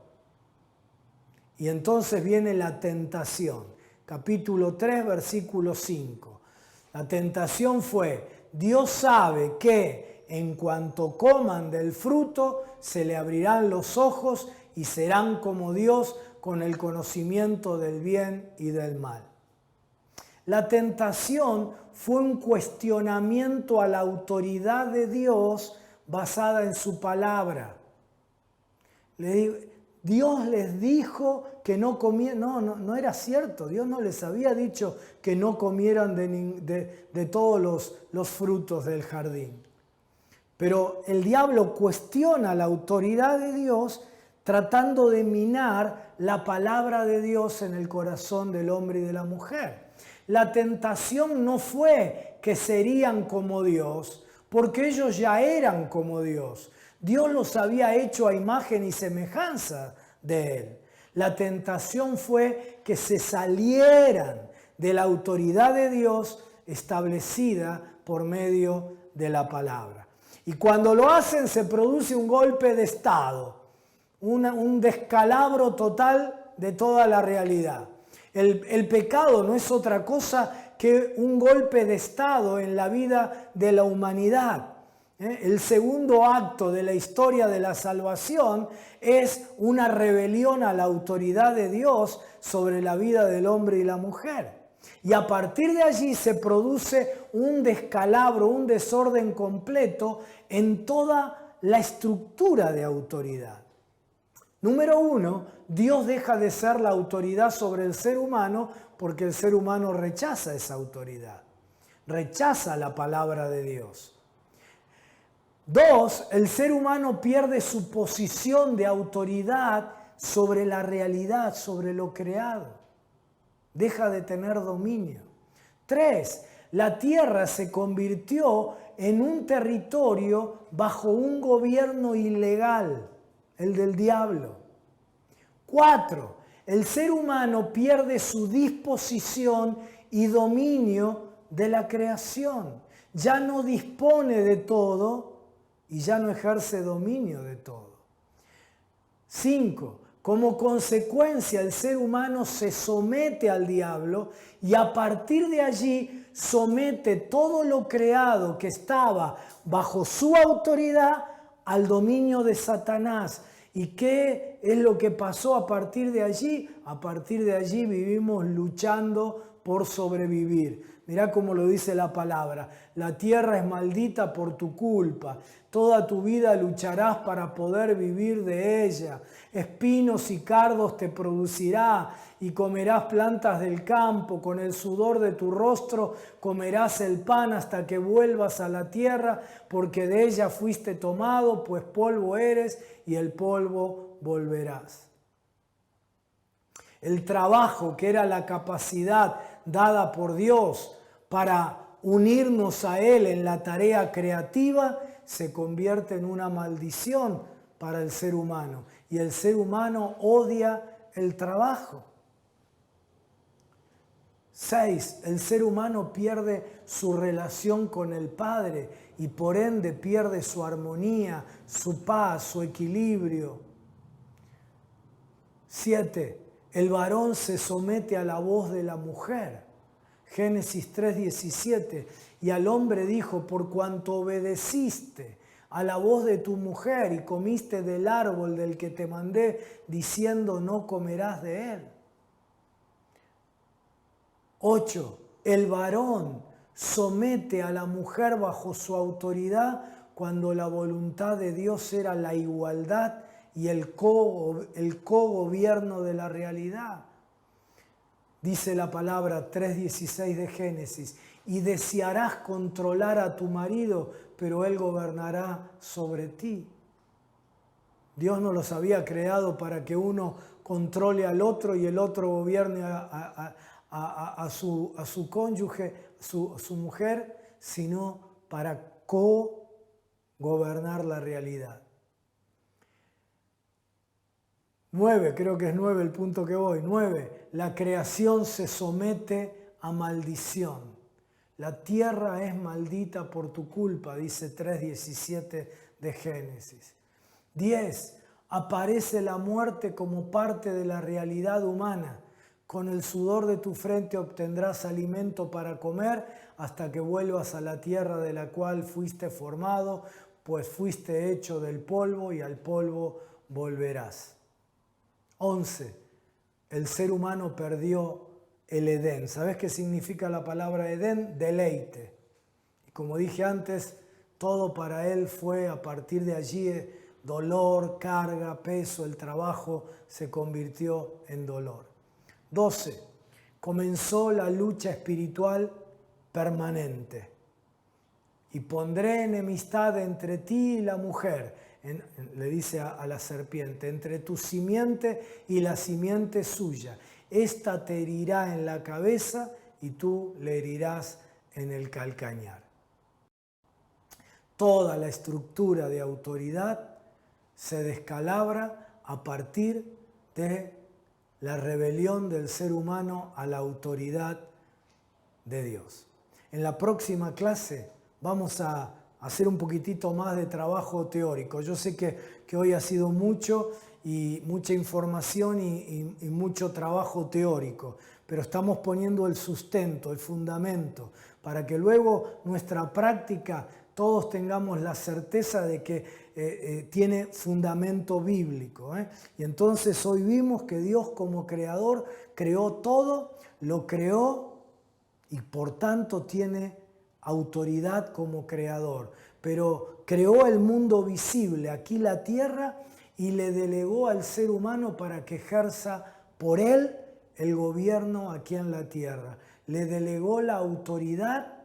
[SPEAKER 2] Y entonces viene la tentación. Capítulo 3, versículo 5. La tentación fue: Dios sabe que en cuanto coman del fruto, se le abrirán los ojos y serán como Dios, con el conocimiento del bien y del mal. La tentación fue un cuestionamiento a la autoridad de Dios basada en su palabra. Dios les dijo que no comieran, no era cierto. Dios no les había dicho que no comieran de todos los frutos del jardín. Pero el diablo cuestiona la autoridad de Dios tratando de minar la palabra de Dios en el corazón del hombre y de la mujer. La tentación no fue que serían como Dios, porque ellos ya eran como Dios. Dios los había hecho a imagen y semejanza de Él. La tentación fue que se salieran de la autoridad de Dios establecida por medio de la palabra. Y cuando lo hacen se produce un golpe de estado, un descalabro total de toda la realidad. El pecado no es otra cosa que un golpe de estado en la vida de la humanidad. El segundo acto de la historia de la salvación es una rebelión a la autoridad de Dios sobre la vida del hombre y la mujer. Y a partir de allí se produce un descalabro, un desorden completo en toda la estructura de autoridad. Número 1, Dios deja de ser la autoridad sobre el ser humano porque el ser humano rechaza esa autoridad, rechaza la palabra de Dios. 2, el ser humano pierde su posición de autoridad sobre la realidad, sobre lo creado. Deja de tener dominio. 3, la tierra se convirtió en un territorio bajo un gobierno ilegal, el del diablo. 4, el ser humano pierde su disposición y dominio de la creación. Ya no dispone de todo y ya no ejerce dominio de todo. 5, como consecuencia el ser humano se somete al diablo y a partir de allí somete todo lo creado que estaba bajo su autoridad al dominio de Satanás. ¿Y qué es lo que pasó a partir de allí? A partir de allí vivimos luchando por sobrevivir. Mirá cómo lo dice la palabra: la tierra es maldita por tu culpa, toda tu vida lucharás para poder vivir de ella. Espinos y cardos te producirá y comerás plantas del campo, con el sudor de tu rostro comerás el pan hasta que vuelvas a la tierra, porque de ella fuiste tomado, pues polvo eres y el polvo volverás. El trabajo, que era la capacidad dada por Dios para unirnos a Él en la tarea creativa, se convierte en una maldición para el ser humano. Y el ser humano odia el trabajo. 6. El ser humano pierde su relación con el Padre y por ende pierde su armonía, su paz, su equilibrio. 7. El varón se somete a la voz de la mujer. Génesis 3:17. Y al hombre dijo, por cuanto obedeciste a la voz de tu mujer y comiste del árbol del que te mandé, diciendo no comerás de él. 8. El varón somete a la mujer bajo su autoridad cuando la voluntad de Dios era la igualdad y el cogobierno de la realidad. Dice la palabra 3:16 de Génesis, y desearás controlar a tu marido, pero él gobernará sobre ti. Dios no los había creado para que uno controle al otro y el otro gobierne a su cónyuge, su mujer, sino para co-gobernar la realidad. 9, creo que es 9 el punto que voy. 9, la creación se somete a maldición. La tierra es maldita por tu culpa, dice 3:17 de Génesis. 10, aparece la muerte como parte de la realidad humana. Con el sudor de tu frente obtendrás alimento para comer hasta que vuelvas a la tierra de la cual fuiste formado, pues fuiste hecho del polvo y al polvo volverás. 11. El ser humano perdió el Edén. ¿Sabes qué significa la palabra Edén? Deleite. Y como dije antes, todo para él fue a partir de allí dolor, carga, peso, el trabajo se convirtió en dolor. 12. Comenzó la lucha espiritual permanente. Y pondré enemistad entre ti y la mujer, le dice a la serpiente, entre tu simiente y la simiente suya. Esta te herirá en la cabeza y tú le herirás en el calcañar. Toda la estructura de autoridad se descalabra a partir de la rebelión del ser humano a la autoridad de Dios. En la próxima clase vamos a hacer un poquitito más de trabajo teórico. Yo sé que hoy ha sido mucho y mucha información y mucho trabajo teórico, pero estamos poniendo el sustento, el fundamento, para que luego nuestra práctica todos tengamos la certeza de que tiene fundamento bíblico. Y entonces hoy vimos que Dios como creador creó todo, lo creó y por tanto tiene autoridad como creador, pero creó el mundo visible, aquí la tierra, y le delegó al ser humano para que ejerza por él el gobierno aquí en la tierra. Le delegó la autoridad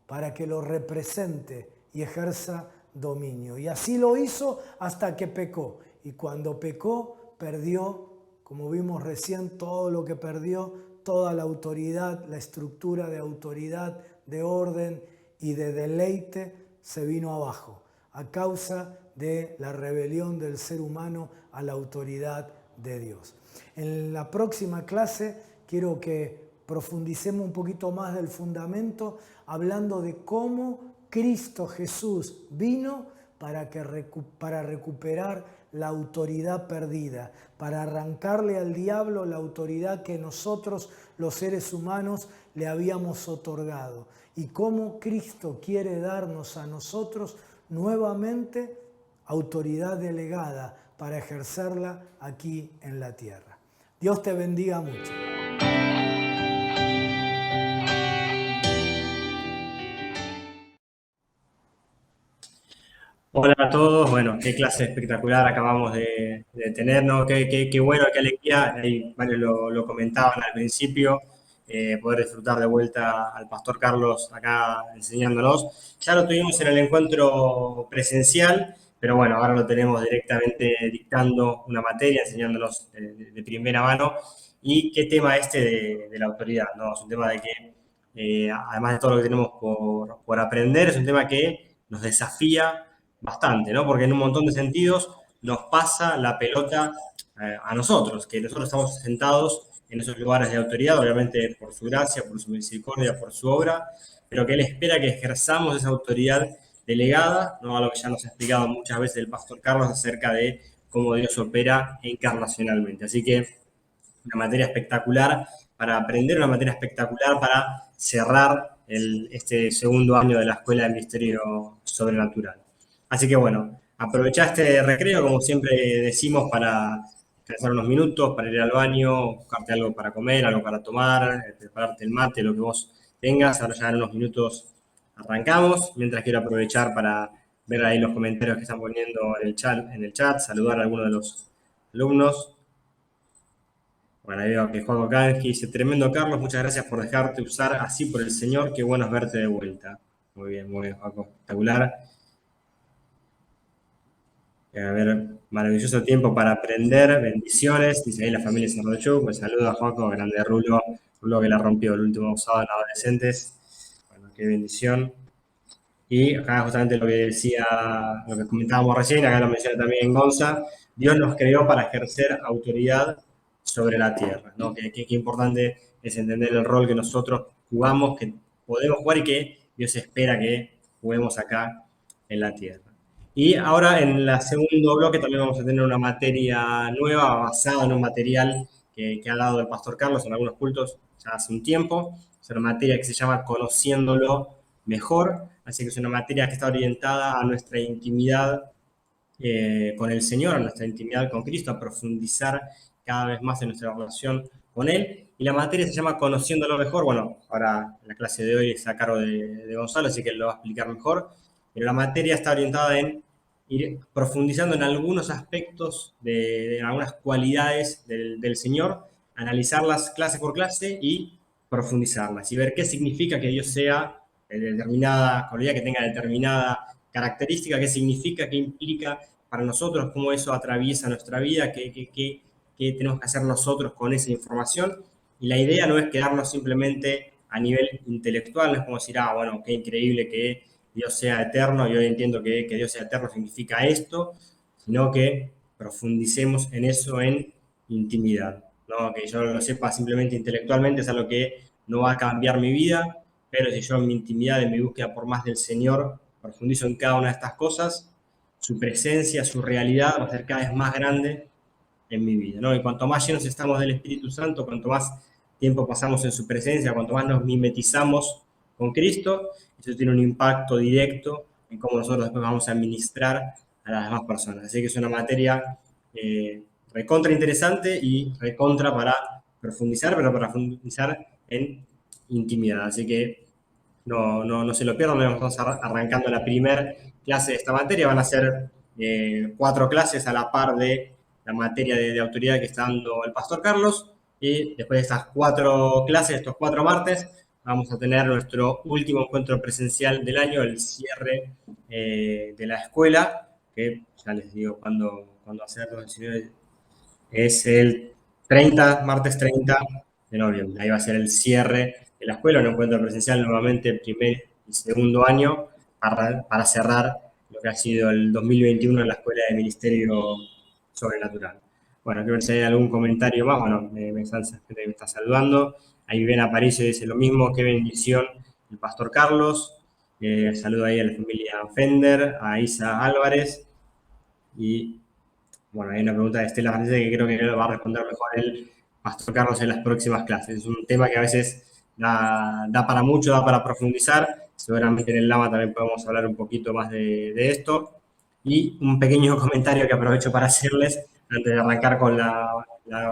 [SPEAKER 2] para que lo represente y ejerza dominio. Y así lo hizo hasta que pecó. Y cuando pecó, perdió, como vimos recién, todo lo que perdió, toda la autoridad, la estructura de autoridad, de orden y de deleite se vino abajo a causa de la rebelión del ser humano a la autoridad de Dios. En la próxima clase quiero que profundicemos un poquito más del fundamento, hablando de cómo Cristo Jesús vino para recuperar la autoridad perdida, para arrancarle al diablo la autoridad que nosotros, los seres humanos, le habíamos otorgado. Y cómo Cristo quiere darnos a nosotros nuevamente autoridad delegada para ejercerla aquí en la tierra. Dios te bendiga mucho.
[SPEAKER 3] Hola a todos, bueno, qué clase espectacular acabamos de tener, ¿no? Qué bueno, qué alegría, ahí varios lo comentaban al principio, poder disfrutar de vuelta al Pastor Carlos acá enseñándonos. Ya lo tuvimos en el encuentro presencial, pero bueno, ahora lo tenemos directamente dictando una materia, enseñándonos de primera mano. Y qué tema de la autoridad, ¿no? Es un tema de que, además de todo lo que tenemos por aprender, es un tema que nos desafía bastante, ¿no? Porque en un montón de sentidos nos pasa la pelota a nosotros, que nosotros estamos sentados en esos lugares de autoridad, obviamente por su gracia, por su misericordia, por su obra, pero que Él espera que ejerzamos esa autoridad delegada, ¿no? Algo que ya nos ha explicado muchas veces el pastor Carlos acerca de cómo Dios opera encarnacionalmente. Así que una materia espectacular para aprender, una materia espectacular para cerrar este segundo año de la Escuela de Ministerio Sobrenatural. Así que bueno, aprovechá este recreo, como siempre decimos, para descansar unos minutos, para ir al baño, buscarte algo para comer, algo para tomar, prepararte el mate, lo que vos tengas. Ahora ya en unos minutos arrancamos, mientras quiero aprovechar para ver ahí los comentarios que están poniendo en el chat, saludar a algunos de los alumnos. Bueno, ahí veo que Juan Kanji dice, tremendo Carlos, muchas gracias por dejarte usar así por el Señor, qué bueno es verte de vuelta. Muy bien, Juanjo, espectacular. A ver, maravilloso tiempo para aprender, bendiciones, dice ahí la familia Cerrochú, pues saludo a Juanjo, grande Rulo que la rompió el último sábado en adolescentes. Bueno, qué bendición. Y acá justamente lo que decía, lo que comentábamos recién, acá lo menciona también Gonza, Dios nos creó para ejercer autoridad sobre la tierra, ¿no? Qué importante es entender el rol que nosotros jugamos, que podemos jugar y que Dios espera que juguemos acá en la tierra. Y ahora en el segundo bloque también vamos a tener una materia nueva basada en un material que ha dado el pastor Carlos en algunos cultos ya hace un tiempo. Es una materia que se llama Conociéndolo Mejor, así que es una materia que está orientada a nuestra intimidad con el Señor, a nuestra intimidad con Cristo, a profundizar cada vez más en nuestra relación con Él. Y la materia se llama Conociéndolo Mejor. Bueno, ahora la clase de hoy está a cargo de Gonzalo, así que él lo va a explicar mejor. Pero la materia está orientada en ir profundizando en algunos aspectos, de algunas cualidades del Señor, analizarlas clase por clase y profundizarlas y ver qué significa que Dios sea determinada cualidad, que tenga determinada característica, qué significa, qué implica para nosotros, cómo eso atraviesa nuestra vida, qué tenemos que hacer nosotros con esa información. Y la idea no es quedarnos simplemente a nivel intelectual, no es como decir, bueno, qué increíble que Dios sea eterno, yo entiendo que Dios sea eterno significa esto, sino que profundicemos en eso en intimidad, ¿no? Que yo lo sepa simplemente intelectualmente es algo que no va a cambiar mi vida, pero si yo en mi intimidad, en mi búsqueda por más del Señor, profundizo en cada una de estas cosas, su presencia, su realidad va a ser cada vez más grande en mi vida, ¿no? Y cuanto más llenos estamos del Espíritu Santo, cuanto más tiempo pasamos en su presencia, cuanto más nos mimetizamos con Cristo, eso tiene un impacto directo en cómo nosotros después vamos a ministrar a las demás personas. Así que es una materia recontra interesante y recontra para profundizar, pero para profundizar en intimidad. Así que no se lo pierdan, vamos arrancando la primera clase de esta materia. Van a ser 4 clases a la par de la materia de autoridad que está dando el pastor Carlos. Y después de estas 4 clases, estos 4 martes, vamos a tener nuestro último encuentro presencial del año, el cierre de la escuela, que ya les digo cuándo hacerlo. Es el martes 30 de noviembre. Ahí va a ser el cierre de la escuela, un encuentro presencial nuevamente primer y segundo año para cerrar lo que ha sido el 2021 en la Escuela de Ministerio Sobrenatural. Bueno, quiero ver si hay algún comentario más. Bueno, me está saludando. Ahí ven Aparicio dice lo mismo, qué bendición el pastor Carlos. Saludo ahí a la familia Fender, a Isa Álvarez. Y bueno, hay una pregunta de Estela Francesa que creo que lo va a responder mejor el pastor Carlos en las próximas clases. Es un tema que a veces da para mucho, da para profundizar. Seguramente en el Lama también podemos hablar un poquito más de esto. Y un pequeño comentario que aprovecho para hacerles antes de arrancar con la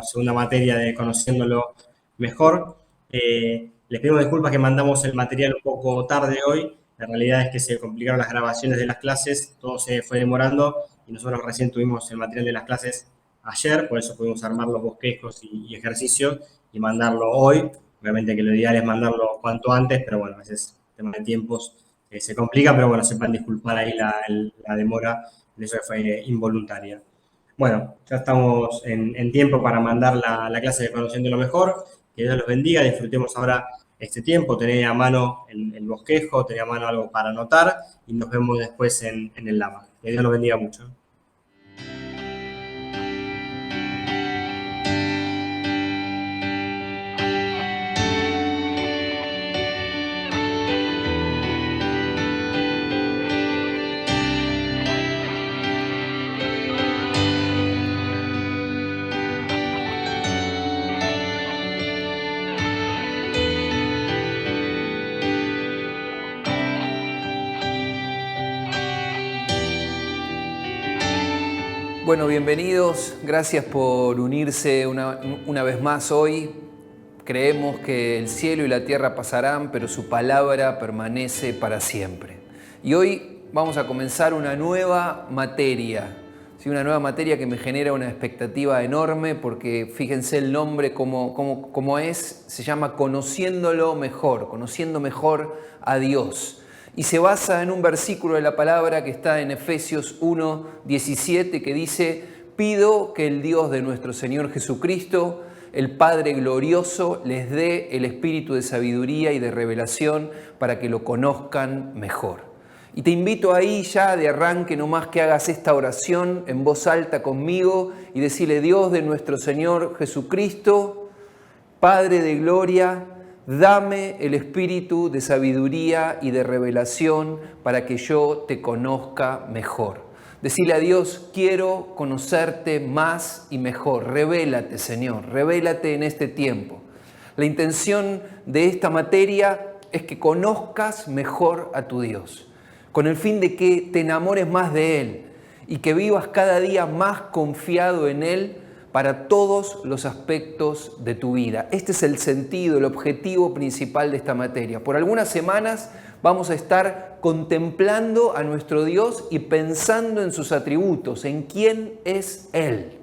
[SPEAKER 3] segunda materia de Conociéndolo Mejor. Les pedimos disculpas que mandamos el material un poco tarde hoy. La realidad es que se complicaron las grabaciones de las clases, todo se fue demorando y nosotros recién tuvimos el material de las clases ayer, por eso pudimos armar los bosquejos y ejercicios y mandarlo hoy. Obviamente que lo ideal es mandarlo cuanto antes, pero bueno, a veces el tema de tiempos se complica, pero bueno, sepan disculpar ahí la demora, eso fue involuntaria. Bueno, ya estamos en tiempo para mandar la clase de Conociéndolo Mejor. Que Dios los bendiga, disfrutemos ahora este tiempo, tener a mano el bosquejo, tener a mano algo para anotar y nos vemos después en el Lama. Que Dios los bendiga mucho.
[SPEAKER 1] Bueno, bienvenidos. Gracias por unirse una vez más hoy. Creemos que el cielo y la tierra pasarán, pero su palabra permanece para siempre. Y hoy vamos a comenzar una nueva materia. Sí, una nueva materia que me genera una expectativa enorme porque fíjense el nombre como es, se llama Conociendo mejor a Dios. Y se basa en un versículo de la palabra que está en Efesios 1:17 que dice: pido que el Dios de nuestro Señor Jesucristo, el Padre glorioso, les dé el espíritu de sabiduría y de revelación para que lo conozcan mejor. Y te invito ahí ya de arranque nomás que hagas esta oración en voz alta conmigo y decirle: Dios de nuestro Señor Jesucristo, Padre de gloria, dame el espíritu de sabiduría y de revelación para que yo te conozca mejor. Decirle a Dios: quiero conocerte más y mejor. Revélate, Señor, revélate en este tiempo. La intención de esta materia es que conozcas mejor a tu Dios, con el fin de que te enamores más de Él y que vivas cada día más confiado en Él para todos los aspectos de tu vida. Este es el sentido, el objetivo principal de esta materia. Por algunas semanas vamos a estar contemplando a nuestro Dios y pensando en sus atributos, en quién es Él.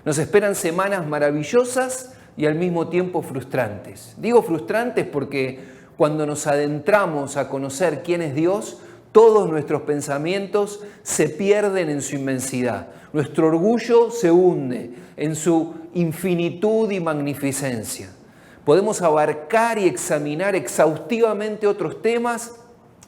[SPEAKER 1] Nos esperan semanas maravillosas y al mismo tiempo frustrantes. Digo frustrantes porque cuando nos adentramos a conocer quién es Dios, todos nuestros pensamientos se pierden en su inmensidad. Nuestro orgullo se hunde en su infinitud y magnificencia. Podemos abarcar y examinar exhaustivamente otros temas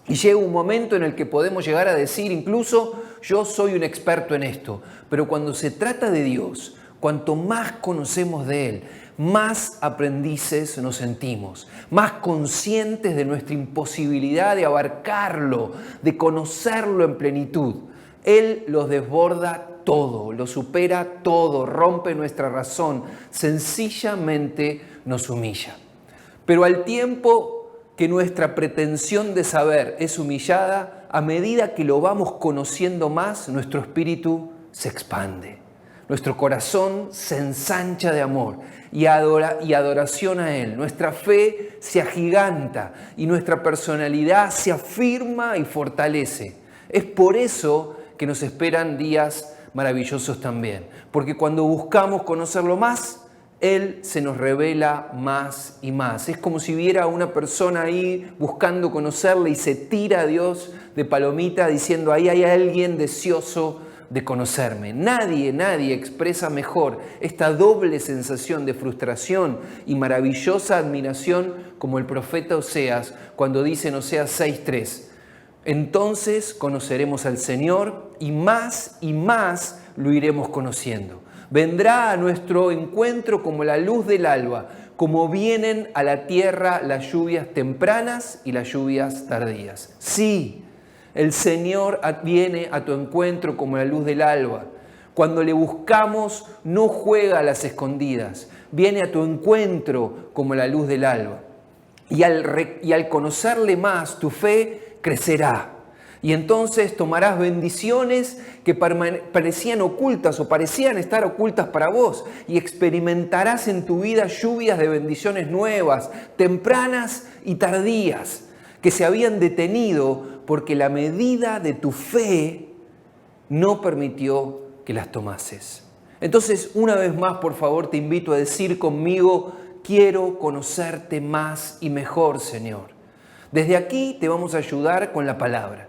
[SPEAKER 1] y llega un momento en el que podemos llegar a decir incluso: yo soy un experto en esto. Pero cuando se trata de Dios, cuanto más conocemos de Él, más aprendices nos sentimos, más conscientes de nuestra imposibilidad de abarcarlo, de conocerlo en plenitud. Él los desborda todo, lo supera todo, rompe nuestra razón, sencillamente nos humilla. Pero al tiempo que nuestra pretensión de saber es humillada, a medida que lo vamos conociendo más, nuestro espíritu se expande. Nuestro corazón se ensancha de amor y adoración a Él. Nuestra fe se agiganta y nuestra personalidad se afirma y fortalece. Es por eso que nos esperan días maravillosos también. Porque cuando buscamos conocerlo más, Él se nos revela más y más. Es como si viera a una persona ahí buscando conocerle y se tira a Dios de palomita diciendo: ahí hay alguien deseoso de conocerme. Nadie expresa mejor esta doble sensación de frustración y maravillosa admiración como el profeta Oseas cuando dice en Oseas 6:3: entonces conoceremos al Señor y más lo iremos conociendo. Vendrá a nuestro encuentro como la luz del alba, como vienen a la tierra las lluvias tempranas y las lluvias tardías. Sí, el Señor viene a tu encuentro como la luz del alba. Cuando le buscamos, no juega a las escondidas. Viene a tu encuentro como la luz del alba. Y al conocerle más, tu fe crecerá. Y entonces tomarás bendiciones que parecían ocultas o parecían estar ocultas para vos. Y experimentarás en tu vida lluvias de bendiciones nuevas, tempranas y tardías, que se habían detenido porque la medida de tu fe no permitió que las tomases. Entonces, una vez más, por favor, te invito a decir conmigo: quiero conocerte más y mejor, Señor. Desde aquí te vamos a ayudar con la palabra.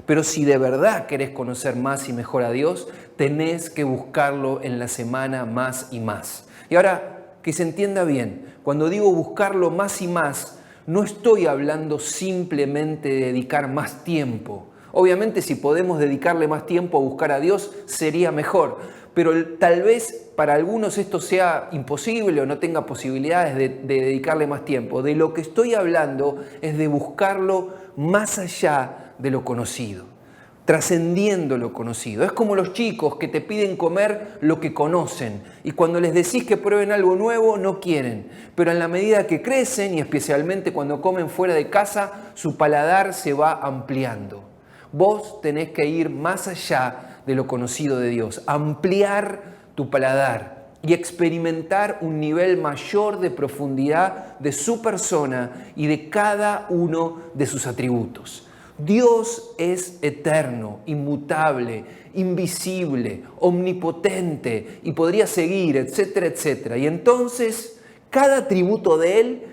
[SPEAKER 1] Pero si de verdad querés conocer más y mejor a Dios, tenés que buscarlo en la semana más y más. Y ahora, que se entienda bien, cuando digo buscarlo más y más, no estoy hablando simplemente de dedicar más tiempo. Obviamente, si podemos dedicarle más tiempo a buscar a Dios, sería mejor. Pero tal vez para algunos esto sea imposible o no tenga posibilidades de dedicarle más tiempo. De lo que estoy hablando es de buscarlo más allá de lo conocido, trascendiendo lo conocido. Es como los chicos que te piden comer lo que conocen y cuando les decís que prueben algo nuevo no quieren, pero en la medida que crecen y especialmente cuando comen fuera de casa, su paladar se va ampliando. Vos tenés que ir más allá de lo conocido de Dios, ampliar tu paladar y experimentar un nivel mayor de profundidad de su persona y de cada uno de sus atributos. Dios es eterno, inmutable, invisible, omnipotente y podría seguir, etcétera, etcétera. Y entonces, cada atributo de Él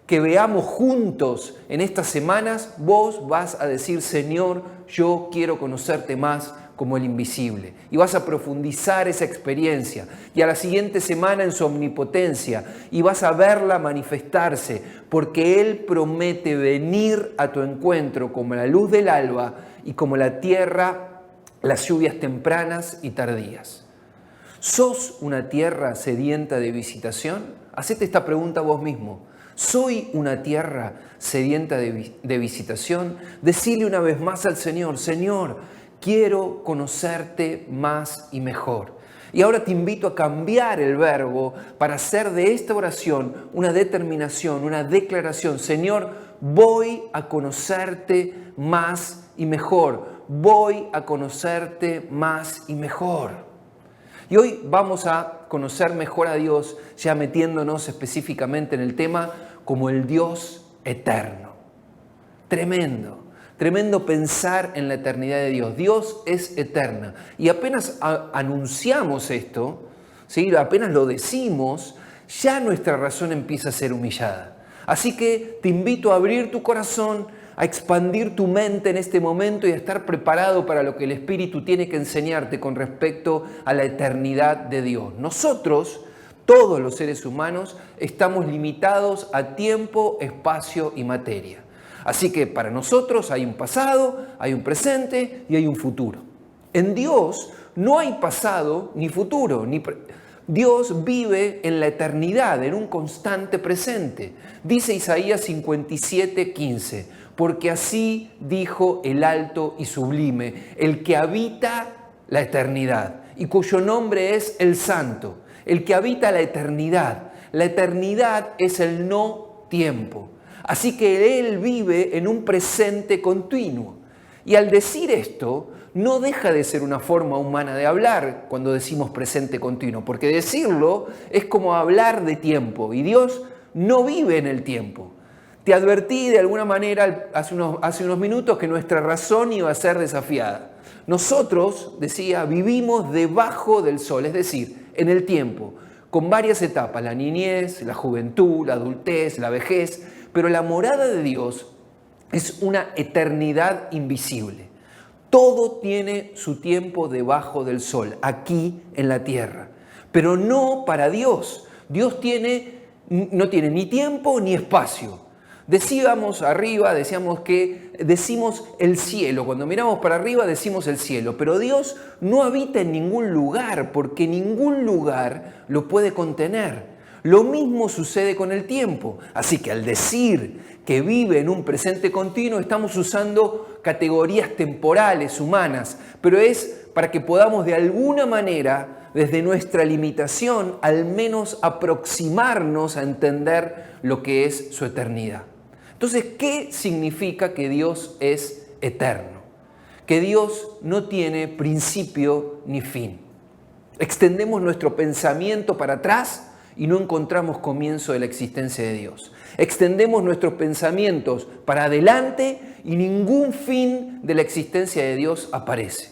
[SPEAKER 1] que veamos juntos en estas semanas, vos vas a decir: Señor, yo quiero conocerte más como el invisible. Y vas a profundizar esa experiencia. Y a la siguiente semana en su omnipotencia. Y vas a verla manifestarse. Porque Él promete venir a tu encuentro como la luz del alba y como la tierra, las lluvias tempranas y tardías. ¿Sos una tierra sedienta de visitación? Hacete esta pregunta vos mismo. ¿Soy una tierra sedienta de visitación? Decile una vez más al Señor: Señor, quiero conocerte más y mejor. Y ahora te invito a cambiar el verbo para hacer de esta oración una determinación, una declaración. Señor, voy a conocerte más y mejor. Voy a conocerte más y mejor. Y hoy vamos a conocer mejor a Dios, ya metiéndonos específicamente en el tema como el Dios eterno. Tremendo. Tremendo pensar en la eternidad de Dios. Dios es eterna. Y apenas anunciamos esto, ¿sí? Apenas lo decimos, ya nuestra razón empieza a ser humillada. Así que te invito a abrir tu corazón, a expandir tu mente en este momento y a estar preparado para lo que el Espíritu tiene que enseñarte con respecto a la eternidad de Dios. Nosotros, todos los seres humanos, estamos limitados a tiempo, espacio y materia. Así que para nosotros hay un pasado, hay un presente y hay un futuro. En Dios no hay pasado ni futuro, Dios vive en la eternidad, en un constante presente. Dice Isaías 57:15, porque así dijo el alto y sublime, el que habita la eternidad y cuyo nombre es el Santo, el que habita la eternidad. La eternidad es el no tiempo. Así que Él vive en un presente continuo. Y al decir esto, no deja de ser una forma humana de hablar cuando decimos presente continuo, porque decirlo es como hablar de tiempo y Dios no vive en el tiempo. Te advertí de alguna manera hace unos minutos que nuestra razón iba a ser desafiada. Nosotros, decía, vivimos debajo del sol, es decir, en el tiempo, con varias etapas: la niñez, la juventud, la adultez, la vejez. Pero la morada de Dios es una eternidad invisible. Todo tiene su tiempo debajo del sol, aquí en la tierra. Pero no para Dios. Dios no tiene ni tiempo ni espacio. Decíamos el cielo. Cuando miramos para arriba decimos el cielo. Pero Dios no habita en ningún lugar, porque ningún lugar lo puede contener. Lo mismo sucede con el tiempo. Así que al decir que vive en un presente continuo, estamos usando categorías temporales, humanas, pero es para que podamos de alguna manera, desde nuestra limitación, al menos aproximarnos a entender lo que es su eternidad. Entonces, ¿qué significa que Dios es eterno? Que Dios no tiene principio ni fin. Extendemos nuestro pensamiento para atrás y no encontramos comienzo de la existencia de Dios. Extendemos nuestros pensamientos para adelante y ningún fin de la existencia de Dios aparece.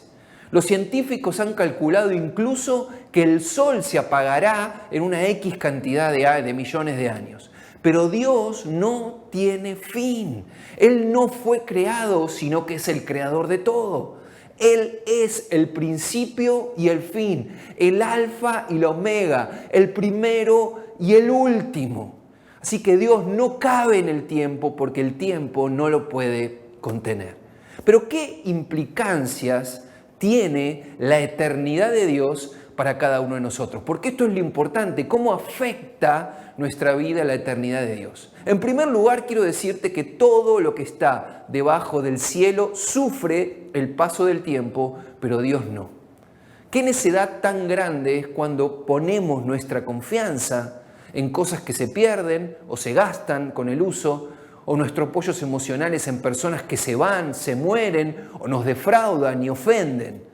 [SPEAKER 1] Los científicos han calculado incluso que el Sol se apagará en una X cantidad de millones de años. Pero Dios no tiene fin. Él no fue creado, sino que es el creador de todo. Él es el principio y el fin, el alfa y la omega, el primero y el último. Así que Dios no cabe en el tiempo porque el tiempo no lo puede contener. Pero ¿qué implicancias tiene la eternidad de Dios para cada uno de nosotros? Porque esto es lo importante, ¿cómo afecta nuestra vida la eternidad de Dios? En primer lugar, quiero decirte que todo lo que está debajo del cielo sufre el paso del tiempo, pero Dios no. ¿Qué necedad tan grande es cuando ponemos nuestra confianza en cosas que se pierden o se gastan con el uso, o nuestros apoyos emocionales en personas que se van, se mueren o nos defraudan y ofenden?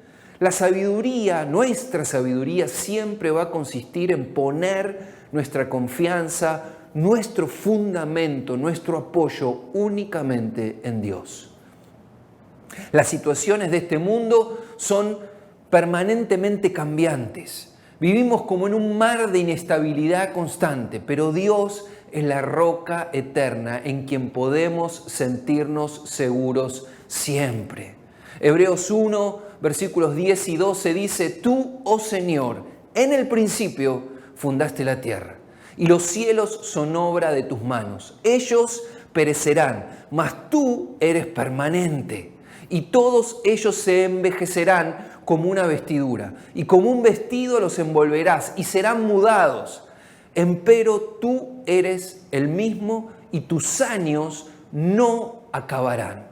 [SPEAKER 1] La sabiduría, nuestra sabiduría, siempre va a consistir en poner nuestra confianza, nuestro fundamento, nuestro apoyo únicamente en Dios. Las situaciones de este mundo son permanentemente cambiantes. Vivimos como en un mar de inestabilidad constante, pero Dios es la roca eterna en quien podemos sentirnos seguros siempre. Hebreos 1, versículos 10 y 12 dice: Tú, oh Señor, en el principio fundaste la tierra, y los cielos son obra de tus manos. Ellos perecerán, mas tú eres permanente, y todos ellos se envejecerán como una vestidura, y como un vestido los envolverás, y serán mudados. Empero tú eres el mismo, y tus años no acabarán.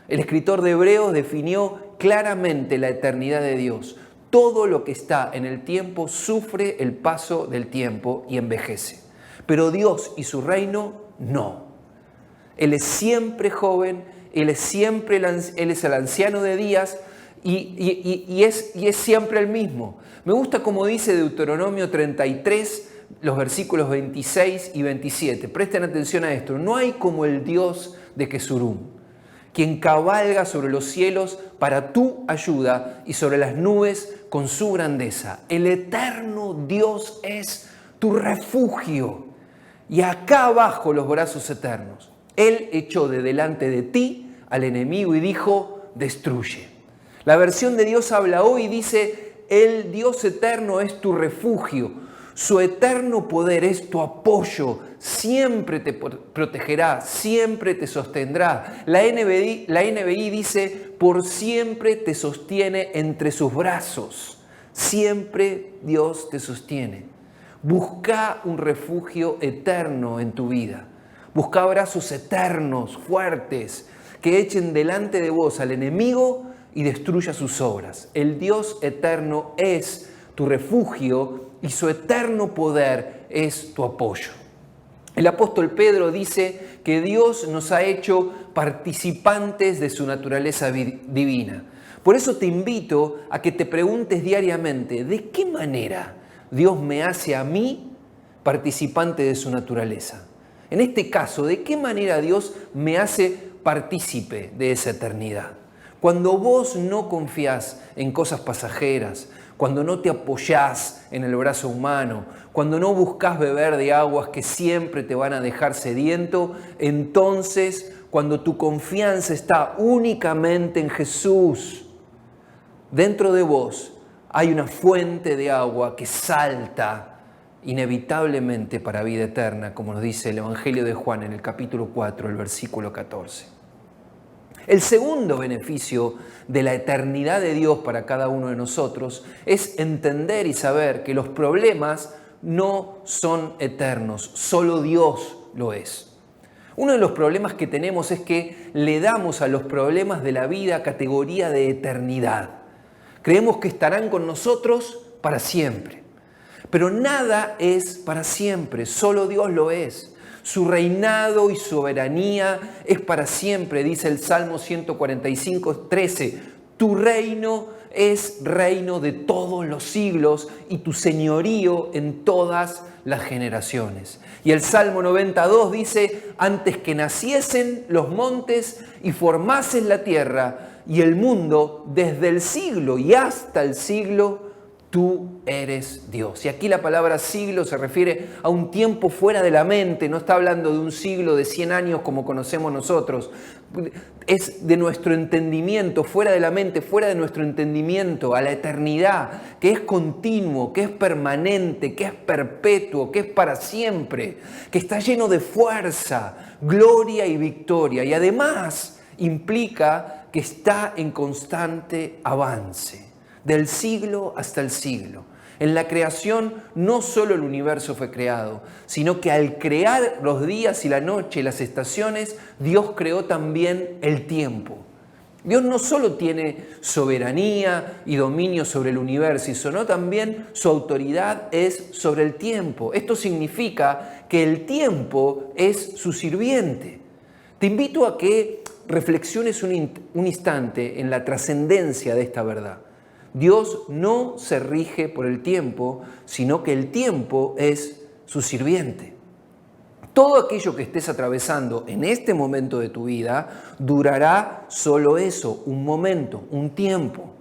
[SPEAKER 1] El escritor de Hebreos definió claramente la eternidad de Dios. Todo lo que está en el tiempo sufre el paso del tiempo y envejece. Pero Dios y su reino no. Él es siempre joven, Él es el anciano de días y es siempre el mismo. Me gusta como dice Deuteronomio 33, los versículos 26 y 27. Presten atención a esto. No hay como el Dios de Jesurum, quien cabalga sobre los cielos para tu ayuda y sobre las nubes con su grandeza. El eterno Dios es tu refugio y acá abajo los brazos eternos. Él echó de delante de ti al enemigo y dijo: destruye. La versión de Dios habla hoy y dice: el Dios eterno es tu refugio. Su eterno poder es tu apoyo, siempre te protegerá, siempre te sostendrá. La NBI dice: por siempre te sostiene entre sus brazos. Siempre Dios te sostiene. Busca un refugio eterno en tu vida. Busca brazos eternos, fuertes, que echen delante de vos al enemigo y destruya sus obras. El Dios eterno es tu refugio y su eterno poder es tu apoyo. El apóstol Pedro dice que Dios nos ha hecho participantes de su naturaleza divina. Por eso te invito a que te preguntes diariamente: ¿de qué manera Dios me hace a mí participante de su naturaleza? En este caso, ¿de qué manera Dios me hace partícipe de esa eternidad? Cuando vos no confías en cosas pasajeras, cuando no te apoyás en el brazo humano, cuando no buscas beber de aguas que siempre te van a dejar sediento, entonces cuando tu confianza está únicamente en Jesús, dentro de vos hay una fuente de agua que salta inevitablemente para vida eterna, como nos dice el Evangelio de Juan en el capítulo 4, el versículo 14. El segundo beneficio de la eternidad de Dios para cada uno de nosotros es entender y saber que los problemas no son eternos, solo Dios lo es. Uno de los problemas que tenemos es que le damos a los problemas de la vida categoría de eternidad. Creemos que estarán con nosotros para siempre, pero nada es para siempre, solo Dios lo es. Su reinado y soberanía es para siempre, dice el Salmo 145, 13. Tu reino es reino de todos los siglos y tu señorío en todas las generaciones. Y el Salmo 92 dice: antes que naciesen los montes y formasen la tierra y el mundo, desde el siglo y hasta el siglo, tú eres Dios. Y aquí la palabra siglo se refiere a un tiempo fuera de la mente, no está hablando de un siglo de 100 años como conocemos nosotros. Es de nuestro entendimiento, fuera de la mente, fuera de nuestro entendimiento, a la eternidad, que es continuo, que es permanente, que es perpetuo, que es para siempre, que está lleno de fuerza, gloria y victoria. Y además implica que está en constante avance, del siglo hasta el siglo. En la creación no solo el universo fue creado, sino que al crear los días y la noche y las estaciones, Dios creó también el tiempo. Dios no solo tiene soberanía y dominio sobre el universo, sino también su autoridad es sobre el tiempo. Esto significa que el tiempo es su sirviente. Te invito a que reflexiones un instante en la trascendencia de esta verdad. Dios no se rige por el tiempo, sino que el tiempo es su sirviente. Todo aquello que estés atravesando en este momento de tu vida durará solo eso, un momento, un tiempo.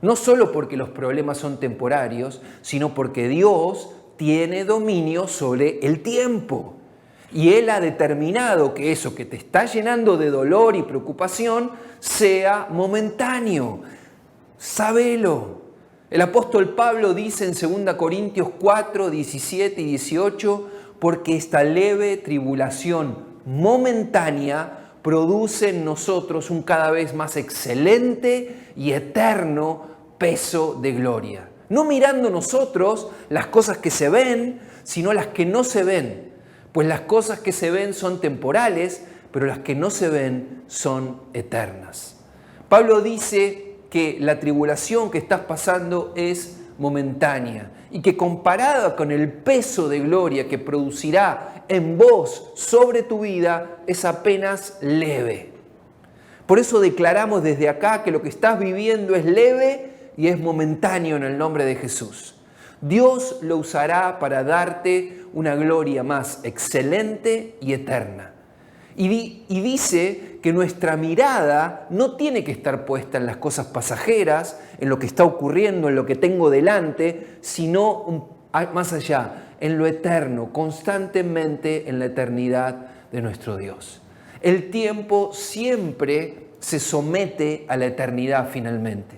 [SPEAKER 1] No solo porque los problemas son temporarios, sino porque Dios tiene dominio sobre el tiempo. Y Él ha determinado que eso que te está llenando de dolor y preocupación sea momentáneo. Sábelo. El apóstol Pablo dice en 2 Corintios 4, 17 y 18, porque esta leve tribulación momentánea produce en nosotros un cada vez más excelente y eterno peso de gloria. No mirando nosotros las cosas que se ven, sino las que no se ven. Pues las cosas que se ven son temporales, pero las que no se ven son eternas. Pablo dice que la tribulación que estás pasando es momentánea y que comparada con el peso de gloria que producirá en vos sobre tu vida es apenas leve. Por eso declaramos desde acá que lo que estás viviendo es leve y es momentáneo en el nombre de Jesús. Dios lo usará para darte una gloria más excelente y eterna. Y dice que nuestra mirada no tiene que estar puesta en las cosas pasajeras, en lo que está ocurriendo, en lo que tengo delante, sino más allá, en lo eterno, constantemente en la eternidad de nuestro Dios. El tiempo siempre se somete a la eternidad finalmente.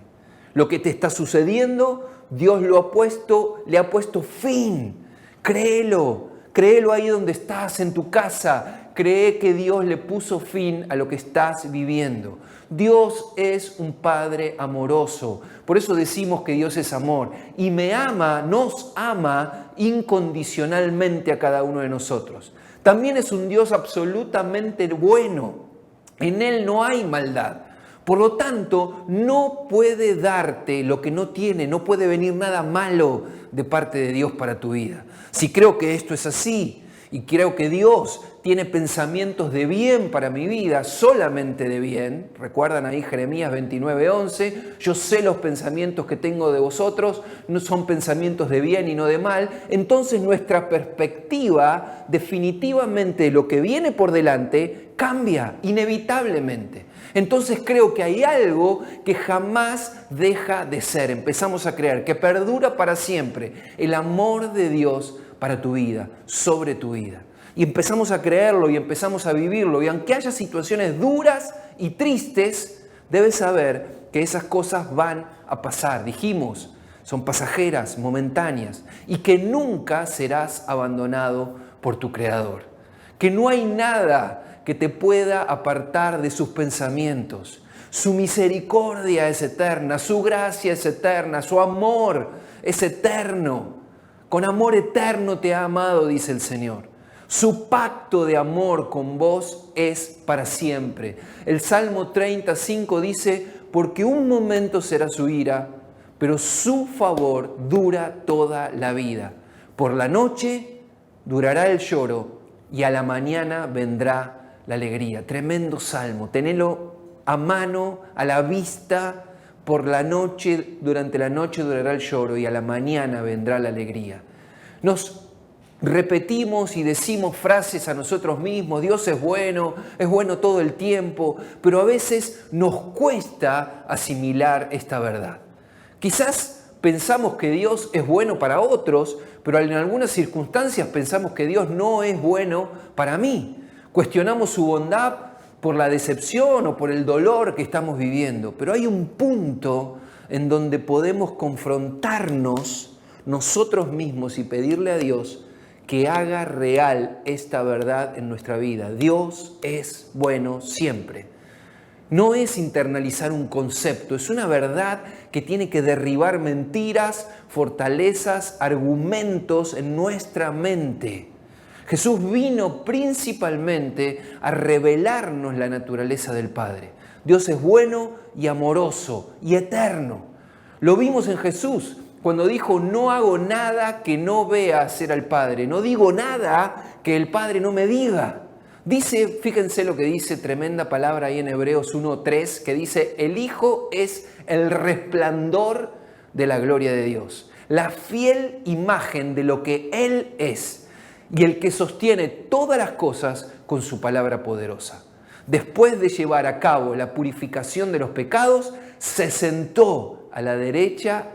[SPEAKER 1] Lo que te está sucediendo, Dios le ha puesto fin. Créelo ahí donde estás, en tu casa. Cree que Dios le puso fin a lo que estás viviendo. Dios es un Padre amoroso. Por eso decimos que Dios es amor. Y nos ama incondicionalmente a cada uno de nosotros. También es un Dios absolutamente bueno. En Él no hay maldad. Por lo tanto, no puede darte lo que no tiene, no puede venir nada malo de parte de Dios para tu vida. Si creo que esto es así y creo que Dios tiene pensamientos de bien para mi vida, solamente de bien, recuerdan ahí Jeremías 29:11, yo sé los pensamientos que tengo de vosotros, no son pensamientos de bien y no de mal, entonces nuestra perspectiva definitivamente de lo que viene por delante cambia inevitablemente. Entonces creo que hay algo que jamás deja de ser. Empezamos a creer que perdura para siempre el amor de Dios para tu vida, sobre tu vida. Y empezamos a creerlo y empezamos a vivirlo. Y aunque haya situaciones duras y tristes, debes saber que esas cosas van a pasar. Dijimos, son pasajeras, momentáneas. Y que nunca serás abandonado por tu Creador. Que no hay nada que te pueda apartar de sus pensamientos. Su misericordia es eterna, su gracia es eterna, su amor es eterno. Con amor eterno te ha amado, dice el Señor. Su pacto de amor con vos es para siempre. El Salmo 35 dice, porque un momento será su ira, pero su favor dura toda la vida. Por la noche durará el lloro y a la mañana vendrá la alegría. Tremendo salmo, tenelo a mano, a la vista. Por la noche, durante la noche durará el lloro y a la mañana vendrá la alegría. Nos repetimos y decimos frases a nosotros mismos, Dios es bueno todo el tiempo, pero a veces nos cuesta asimilar esta verdad. Quizás pensamos que Dios es bueno para otros, pero en algunas circunstancias pensamos que Dios no es bueno para mí. Cuestionamos su bondad por la decepción o por el dolor que estamos viviendo. Pero hay un punto en donde podemos confrontarnos nosotros mismos y pedirle a Dios que haga real esta verdad en nuestra vida. Dios es bueno siempre. No es internalizar un concepto, es una verdad que tiene que derribar mentiras, fortalezas, argumentos en nuestra mente. Jesús vino principalmente a revelarnos la naturaleza del Padre. Dios es bueno y amoroso y eterno. Lo vimos en Jesús cuando dijo, no hago nada que no vea hacer al Padre. No digo nada que el Padre no me diga. Dice, fíjense lo que dice, tremenda palabra ahí en Hebreos 1:3, que dice, el Hijo es el resplandor de la gloria de Dios, la fiel imagen de lo que Él es y el que sostiene todas las cosas con su palabra poderosa. Después de llevar a cabo la purificación de los pecados, se sentó a la derecha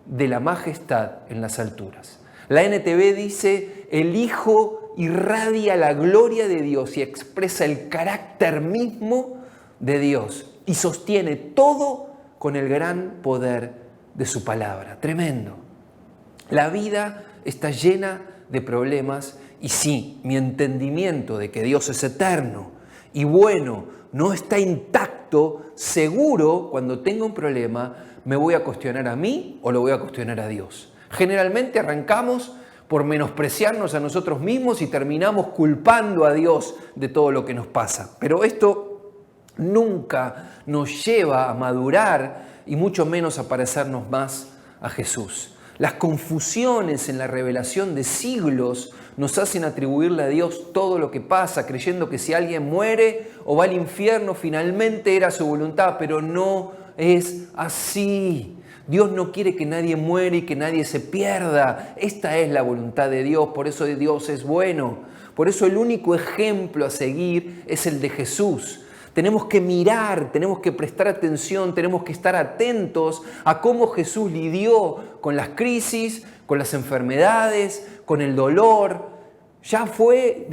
[SPEAKER 1] de la majestad en las alturas. La NTV dice: el Hijo irradia la gloria de Dios y expresa el carácter mismo de Dios y sostiene todo con el gran poder de su palabra. Tremendo. La vida está llena de problemas y sí, mi entendimiento de que Dios es eterno y bueno, no está intacto, seguro cuando tenga un problema me voy a cuestionar a mí o lo voy a cuestionar a Dios. Generalmente arrancamos por menospreciarnos a nosotros mismos y terminamos culpando a Dios de todo lo que nos pasa. Pero esto nunca nos lleva a madurar y mucho menos a parecernos más a Jesús. Las confusiones en la revelación de siglos nos hacen atribuirle a Dios todo lo que pasa, creyendo que si alguien muere o va al infierno, finalmente era su voluntad, pero no es así. Dios no quiere que nadie muera y que nadie se pierda. Esta es la voluntad de Dios, por eso Dios es bueno. Por eso el único ejemplo a seguir es el de Jesús. Tenemos que mirar, tenemos que prestar atención, tenemos que estar atentos a cómo Jesús lidió con las crisis, con las enfermedades, con el dolor. Ya fue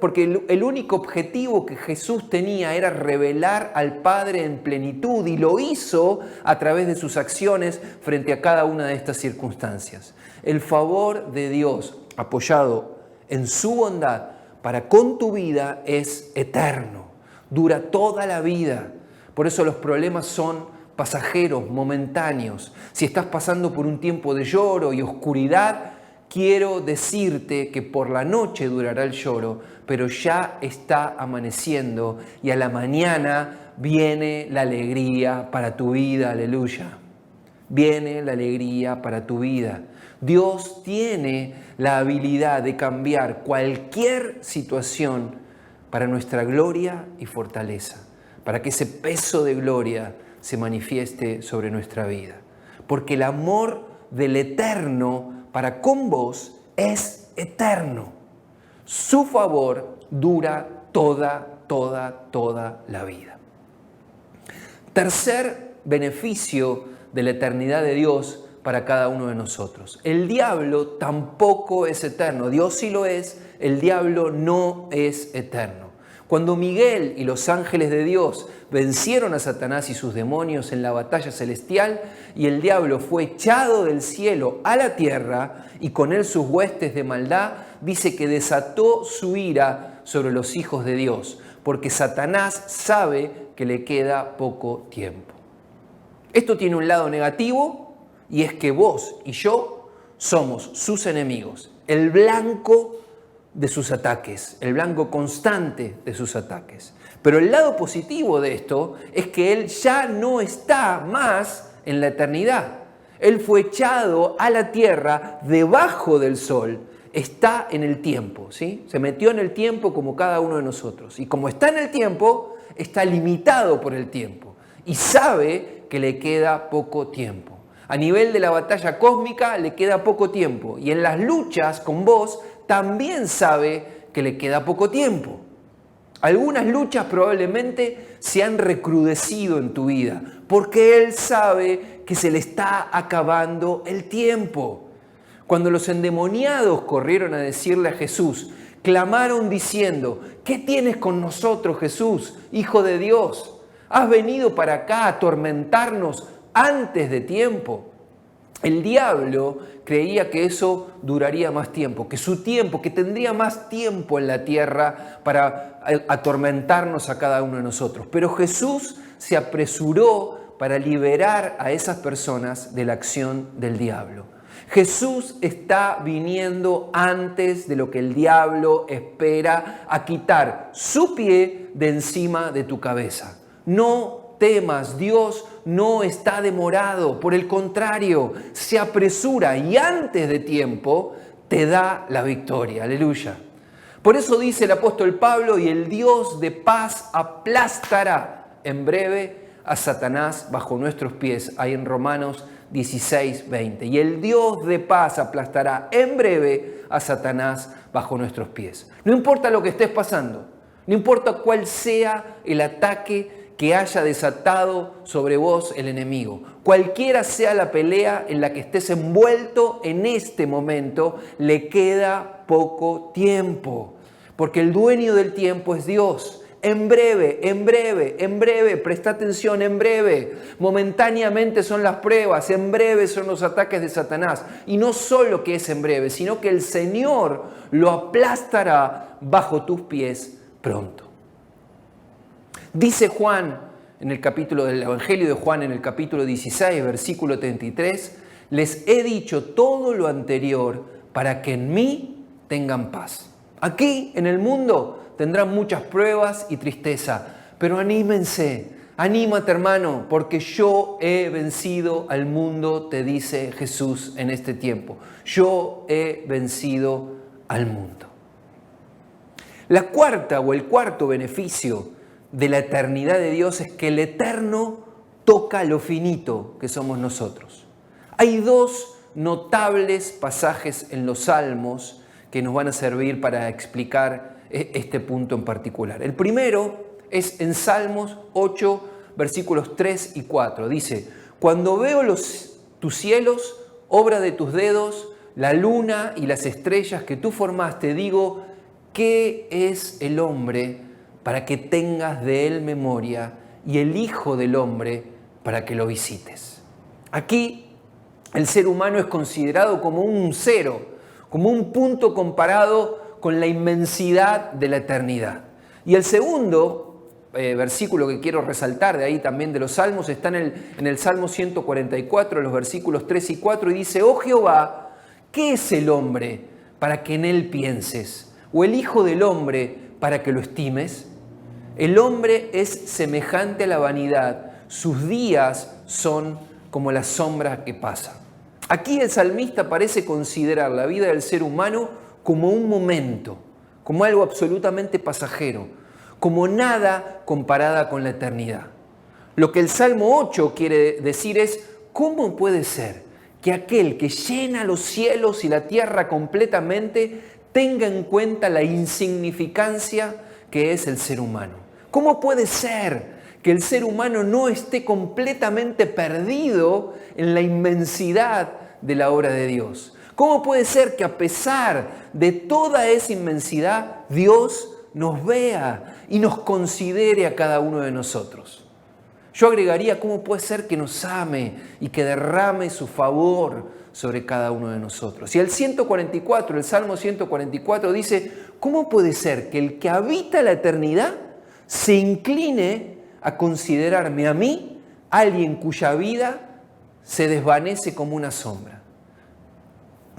[SPEAKER 1] porque el único objetivo que Jesús tenía era revelar al Padre en plenitud y lo hizo a través de sus acciones frente a cada una de estas circunstancias. El favor de Dios apoyado en su bondad para con tu vida es eterno. Dura toda la vida. Por eso los problemas son pasajeros, momentáneos. Si estás pasando por un tiempo de lloro y oscuridad, quiero decirte que por la noche durará el lloro, pero ya está amaneciendo y a la mañana viene la alegría para tu vida. Aleluya. Viene la alegría para tu vida. Dios tiene la habilidad de cambiar cualquier situación para nuestra gloria y fortaleza, para que ese peso de gloria se manifieste sobre nuestra vida. Porque el amor del Eterno para con vos es eterno. Su favor dura toda la vida. Tercer beneficio de la eternidad de Dios para cada uno de nosotros. El diablo tampoco es eterno. Dios sí lo es, el diablo no es eterno. Cuando Miguel y los ángeles de Dios vencieron a Satanás y sus demonios en la batalla celestial y el diablo fue echado del cielo a la tierra y con él sus huestes de maldad, dice que desató su ira sobre los hijos de Dios, porque Satanás sabe que le queda poco tiempo. Esto tiene un lado negativo y es que vos y yo somos sus enemigos, el blanco de sus ataques, el blanco constante de sus ataques. Pero el lado positivo de esto es que Él ya no está más en la eternidad. Él fue echado a la tierra debajo del sol, está en el tiempo, ¿sí? Se metió en el tiempo como cada uno de nosotros. Y como está en el tiempo, está limitado por el tiempo y sabe que le queda poco tiempo. A nivel de la batalla cósmica le queda poco tiempo y en las luchas con vos también sabe que le queda poco tiempo. Algunas luchas probablemente se han recrudecido en tu vida porque Él sabe que se le está acabando el tiempo. Cuando los endemoniados corrieron a decirle a Jesús, clamaron diciendo: ¿qué tienes con nosotros, Jesús, Hijo de Dios? ¿Has venido para acá a atormentarnos antes de tiempo? El diablo creía que eso duraría más tiempo, que tendría más tiempo en la tierra para atormentarnos a cada uno de nosotros. Pero Jesús se apresuró para liberar a esas personas de la acción del diablo. Jesús está viniendo antes de lo que el diablo espera a quitar su pie de encima de tu cabeza. No temas, Dios no está demorado, por el contrario, se apresura y antes de tiempo te da la victoria. Aleluya. Por eso dice el apóstol Pablo: y el Dios de paz aplastará en breve a Satanás bajo nuestros pies, ahí en Romanos 16, 20. Y el Dios de paz aplastará en breve a Satanás bajo nuestros pies. No importa lo que estés pasando, no importa cuál sea el ataque que haya desatado sobre vos el enemigo. Cualquiera sea la pelea en la que estés envuelto en este momento, le queda poco tiempo. Porque el dueño del tiempo es Dios. En breve, presta atención, en breve. Momentáneamente son las pruebas, en breve son los ataques de Satanás. Y no solo que es en breve, sino que el Señor lo aplastará bajo tus pies pronto. Dice Juan, en el capítulo del Evangelio de Juan, en el capítulo 16, versículo 33, les he dicho todo lo anterior para que en mí tengan paz. Aquí, en el mundo, tendrán muchas pruebas y tristeza, pero anímense, anímate hermano, porque yo he vencido al mundo, te dice Jesús en este tiempo. Yo he vencido al mundo. La cuarta o el cuarto beneficio de la eternidad de Dios es que el eterno toca lo finito que somos nosotros. Hay dos notables pasajes en los Salmos que nos van a servir para explicar este punto en particular. El primero es en Salmos 8, versículos 3 y 4. Dice, cuando veo tus cielos, obra de tus dedos, la luna y las estrellas que tú formaste, digo, ¿qué es el hombre para que tengas de él memoria y el Hijo del Hombre para que lo visites? Aquí el ser humano es considerado como un cero, como un punto comparado con la inmensidad de la eternidad. Y el segundo versículo que quiero resaltar de ahí también de los Salmos está en el Salmo 144, los versículos 3 y 4, y dice, oh Jehová, ¿qué es el hombre para que en él pienses? ¿O el Hijo del Hombre para que lo estimes? El hombre es semejante a la vanidad, sus días son como la sombra que pasa. Aquí el salmista parece considerar la vida del ser humano como un momento, como algo absolutamente pasajero, como nada comparada con la eternidad. Lo que el Salmo 8 quiere decir es, ¿cómo puede ser que aquel que llena los cielos y la tierra completamente tenga en cuenta la insignificancia que es el ser humano? ¿Cómo puede ser que el ser humano no esté completamente perdido en la inmensidad de la obra de Dios? ¿Cómo puede ser que a pesar de toda esa inmensidad, Dios nos vea y nos considere a cada uno de nosotros? Yo agregaría, ¿cómo puede ser que nos ame y que derrame su favor sobre cada uno de nosotros? Y el 144, el Salmo 144 dice, ¿cómo puede ser que el que habita la eternidad se incline a considerarme a mí, alguien cuya vida se desvanece como una sombra?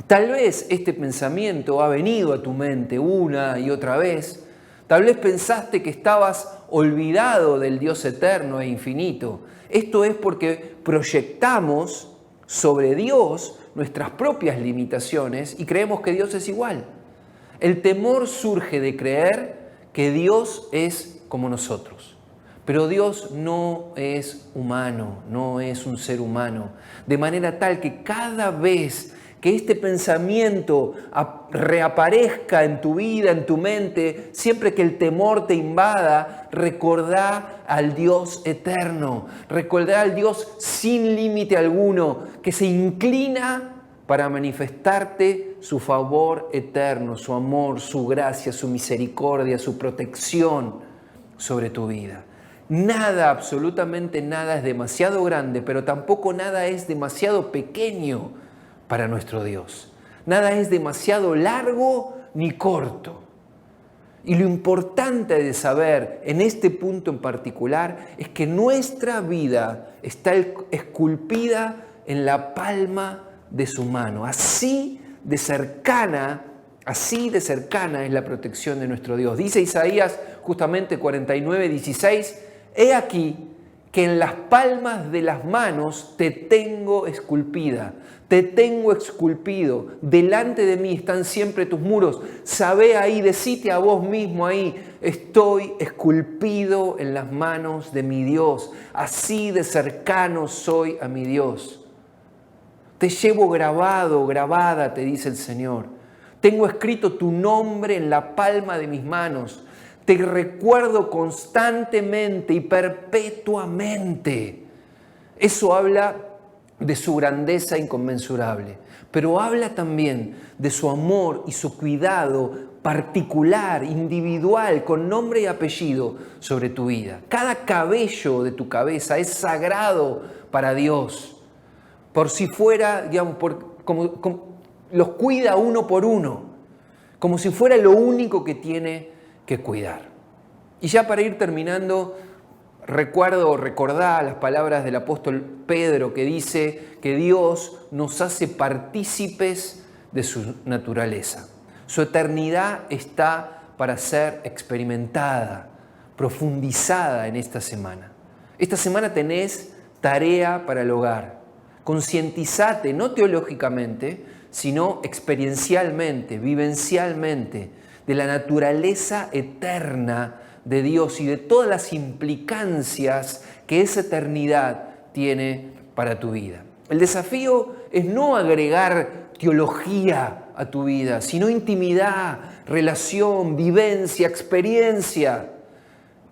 [SPEAKER 1] Tal vez este pensamiento ha venido a tu mente una y otra vez. Tal vez pensaste que estabas olvidado del Dios eterno e infinito. Esto es porque proyectamos sobre Dios nuestras propias limitaciones y creemos que Dios es igual. El temor surge de creer que Dios es como nosotros. Pero Dios no es humano, no es un ser humano. De manera tal que cada vez que este pensamiento reaparezca en tu vida, en tu mente, siempre que el temor te invada, recordá al Dios eterno, recordá al Dios sin límite alguno, que se inclina para manifestarte su favor eterno, su amor, su gracia, su misericordia, su protección sobre tu vida. Nada, absolutamente nada es demasiado grande, pero tampoco nada es demasiado pequeño para nuestro Dios. Nada es demasiado largo ni corto. Y lo importante de saber en este punto en particular es que nuestra vida está esculpida en la palma de su mano. Así de cercana es la protección de nuestro Dios. Dice Isaías justamente 49, 16, he aquí que en las palmas de las manos te tengo esculpida, te tengo esculpido, delante de mí están siempre tus muros. Sabé ahí, decite a vos mismo ahí, estoy esculpido en las manos de mi Dios, así de cercano soy a mi Dios. Te llevo grabado, grabada, te dice el Señor. Tengo escrito tu nombre en la palma de mis manos. Te recuerdo constantemente y perpetuamente. Eso habla de su grandeza inconmensurable, pero habla también de su amor y su cuidado particular, individual, con nombre y apellido sobre tu vida. Cada cabello de tu cabeza es sagrado para Dios. Por si fuera, digamos, como los cuida uno por uno, como si fuera lo único que tiene que cuidar. Y ya para ir terminando, recordar las palabras del apóstol Pedro que dice que Dios nos hace partícipes de su naturaleza. Su eternidad está para ser experimentada, profundizada en esta semana. Esta semana tenés tarea para el hogar. Concientizate, no teológicamente, sino experiencialmente, vivencialmente, de la naturaleza eterna de Dios y de todas las implicancias que esa eternidad tiene para tu vida. El desafío es no agregar teología a tu vida, sino intimidad, relación, vivencia, experiencia.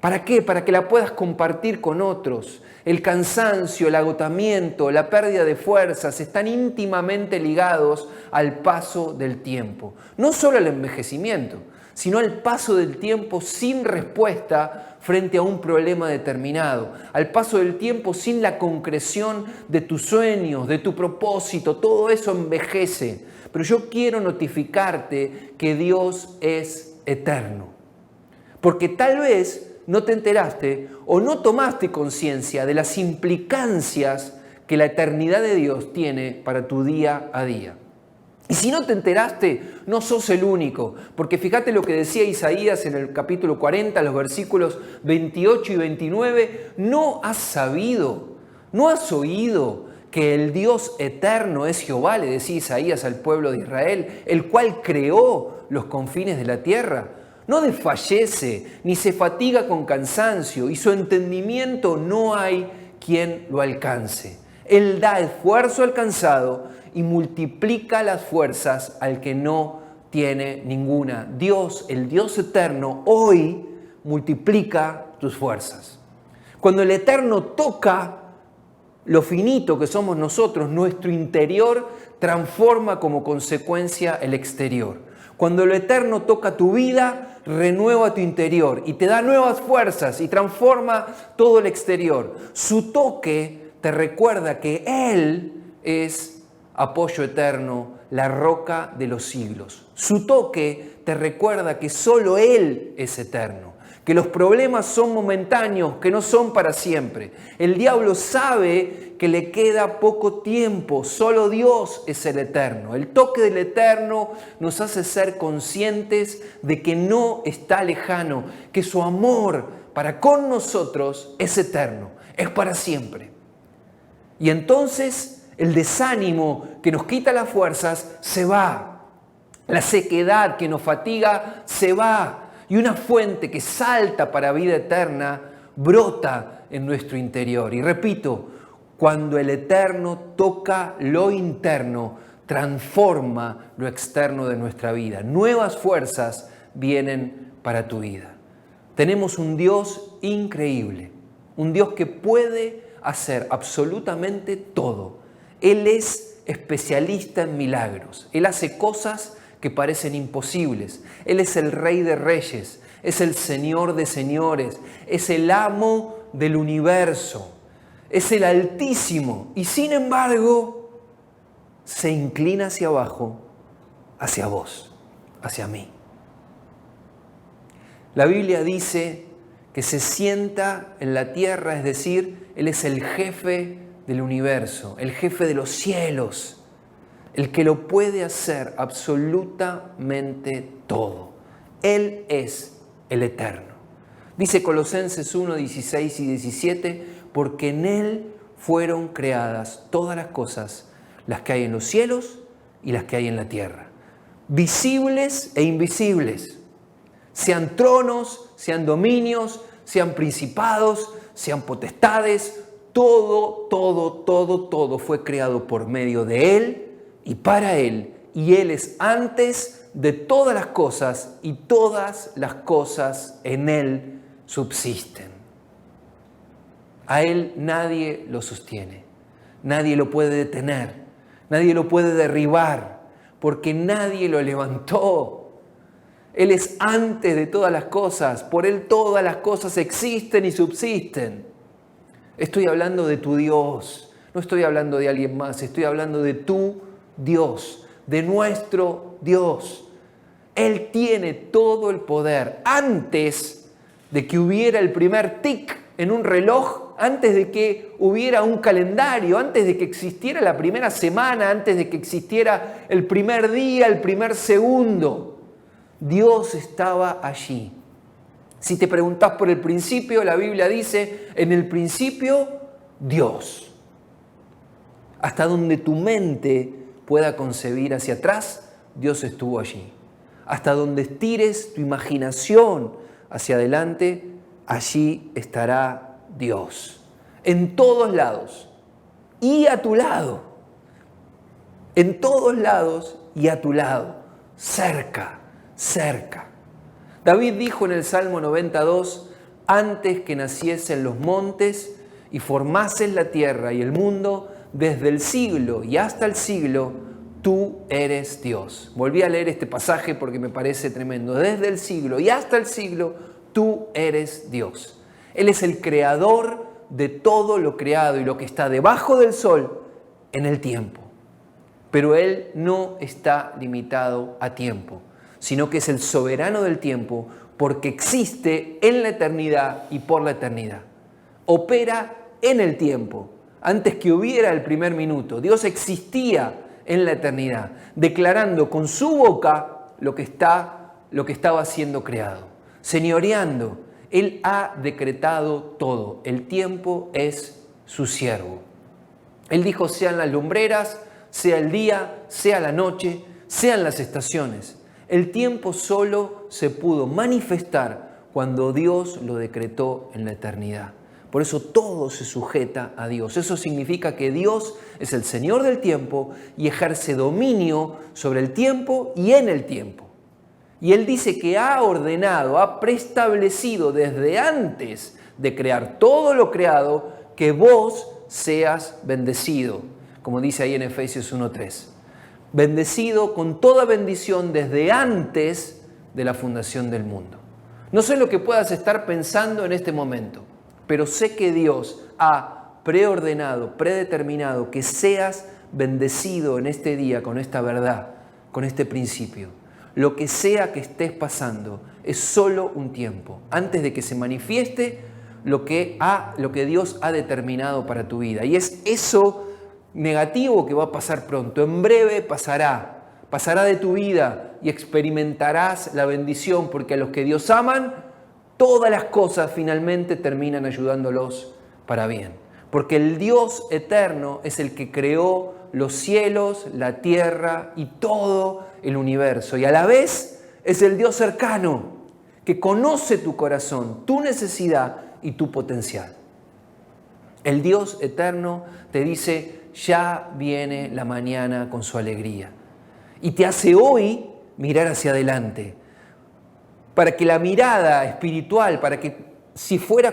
[SPEAKER 1] ¿Para qué? Para que la puedas compartir con otros. El cansancio, el agotamiento, la pérdida de fuerzas están íntimamente ligados al paso del tiempo. No solo al envejecimiento, sino al paso del tiempo sin respuesta frente a un problema determinado, al paso del tiempo sin la concreción de tus sueños, de tu propósito, todo eso envejece. Pero yo quiero notificarte que Dios es eterno, porque tal vez no te enteraste o no tomaste conciencia de las implicancias que la eternidad de Dios tiene para tu día a día. Y si no te enteraste, no sos el único, porque fíjate lo que decía Isaías en el capítulo 40, los versículos 28 y 29, no has sabido, no has oído que el Dios eterno es Jehová, le decía Isaías al pueblo de Israel, el cual creó los confines de la tierra. No desfallece, ni se fatiga con cansancio, y su entendimiento no hay quien lo alcance. Él da esfuerzo al cansado y multiplica las fuerzas al que no tiene ninguna. Dios, el Dios eterno, hoy multiplica tus fuerzas. Cuando el eterno toca lo finito que somos nosotros, nuestro interior transforma como consecuencia el exterior. Cuando lo eterno toca tu vida, renueva tu interior y te da nuevas fuerzas y transforma todo el exterior. Su toque te recuerda que Él es apoyo eterno, la roca de los siglos. Su toque te recuerda que solo Él es eterno, que los problemas son momentáneos, que no son para siempre. El diablo sabe que le queda poco tiempo, solo Dios es el eterno. El toque del eterno nos hace ser conscientes de que no está lejano, que su amor para con nosotros es eterno, es para siempre. Y entonces el desánimo que nos quita las fuerzas se va, la sequedad que nos fatiga se va, y una fuente que salta para vida eterna brota en nuestro interior. Y repito, cuando el eterno toca lo interno, transforma lo externo de nuestra vida. Nuevas fuerzas vienen para tu vida. Tenemos un Dios increíble, un Dios que puede hacer absolutamente todo. Él es especialista en milagros. Él hace cosas que parecen imposibles. Él es el Rey de Reyes, es el Señor de Señores, es el amo del universo, es el Altísimo y sin embargo se inclina hacia abajo, hacia vos, hacia mí. La Biblia dice que se sienta en la tierra, es decir, Él es el jefe del universo, el jefe de los cielos, el que lo puede hacer absolutamente todo. Él es el eterno. Dice Colosenses 1, 16 y 17, porque en Él fueron creadas todas las cosas, las que hay en los cielos y las que hay en la tierra, visibles e invisibles, sean tronos, sean dominios, sean principados, sean potestades, todo fue creado por medio de Él y para Él. Y Él es antes de todas las cosas y todas las cosas en Él subsisten. A Él nadie lo sostiene, nadie lo puede detener, nadie lo puede derribar, porque nadie lo levantó. Él es antes de todas las cosas, por Él todas las cosas existen y subsisten. Estoy hablando de tu Dios, no estoy hablando de alguien más, estoy hablando de tu Dios, de nuestro Dios. Él tiene todo el poder. Antes de que hubiera el primer tic en un reloj, antes de que hubiera un calendario, antes de que existiera la primera semana, antes de que existiera el primer día, el primer segundo, Dios estaba allí. Si te preguntás por el principio, la Biblia dice, en el principio, Dios. Hasta donde tu mente pueda concebir hacia atrás, Dios estuvo allí. Hasta donde estires tu imaginación hacia adelante, allí estará Dios. En todos lados y a tu lado. En todos lados y a tu lado. Cerca, cerca. David dijo en el Salmo 92, antes que naciesen los montes y formasen la tierra y el mundo, desde el siglo y hasta el siglo, tú eres Dios. Volví a leer este pasaje porque me parece tremendo. Desde el siglo y hasta el siglo, tú eres Dios. Él es el creador de todo lo creado y lo que está debajo del sol en el tiempo. Pero Él no está limitado a tiempo, sino que es el soberano del tiempo porque existe en la eternidad y por la eternidad. Opera en el tiempo. Antes que hubiera el primer minuto, Dios existía en la eternidad, declarando con su boca lo que estaba siendo creado, señoreando. Él ha decretado todo. El tiempo es su siervo. Él dijo, sean las lumbreras, sea el día, sea la noche, sean las estaciones. El tiempo solo se pudo manifestar cuando Dios lo decretó en la eternidad. Por eso todo se sujeta a Dios. Eso significa que Dios es el Señor del tiempo y ejerce dominio sobre el tiempo y en el tiempo. Y Él dice que ha ordenado, ha preestablecido desde antes de crear todo lo creado, que vos seas bendecido, como dice ahí en Efesios 1:3. Bendecido con toda bendición desde antes de la fundación del mundo. No sé lo que puedas estar pensando en este momento, pero sé que Dios ha preordenado, predeterminado que seas bendecido en este día con esta verdad, con este principio. Lo que sea que estés pasando es solo un tiempo, antes de que se manifieste lo que Dios ha determinado para tu vida. Y es eso negativo que va a pasar pronto. En breve pasará de tu vida y experimentarás la bendición, porque a los que Dios aman, todas las cosas finalmente terminan ayudándolos para bien. Porque el Dios eterno es el que creó los cielos, la tierra y todo el universo. Y a la vez es el Dios cercano, que conoce tu corazón, tu necesidad y tu potencial. El Dios eterno te dice, ya viene la mañana con su alegría. Y te hace hoy mirar hacia adelante. Para que la mirada espiritual, para que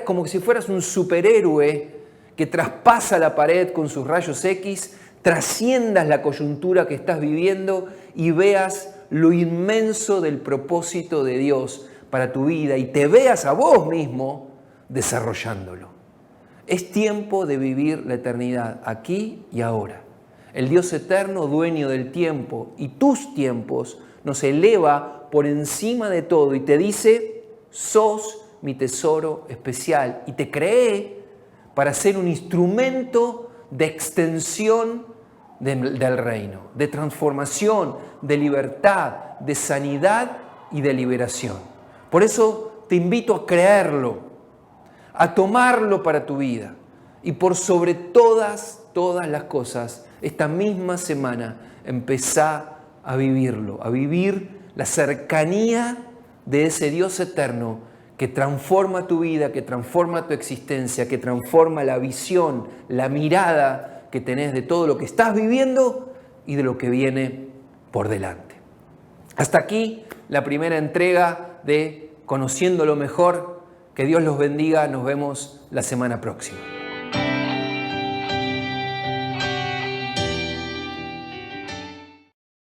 [SPEAKER 1] como si fueras un superhéroe que traspasa la pared con sus rayos X, trasciendas la coyuntura que estás viviendo y veas lo inmenso del propósito de Dios para tu vida y te veas a vos mismo desarrollándolo. Es tiempo de vivir la eternidad aquí y ahora. El Dios eterno, dueño del tiempo y tus tiempos, nos eleva por encima de todo y te dice, sos mi tesoro especial, y te creé para ser un instrumento de extensión del reino, de transformación, de libertad, de sanidad y de liberación. Por eso te invito a creerlo, a tomarlo para tu vida, y por sobre todas las cosas, esta misma semana empezá a vivirlo, a vivir la cercanía de ese Dios eterno que transforma tu vida, que transforma tu existencia, que transforma la visión, la mirada que tenés de todo lo que estás viviendo y de lo que viene por delante. Hasta aquí la primera entrega de Conociéndolo Mejor. Que Dios los bendiga. Nos vemos la semana próxima.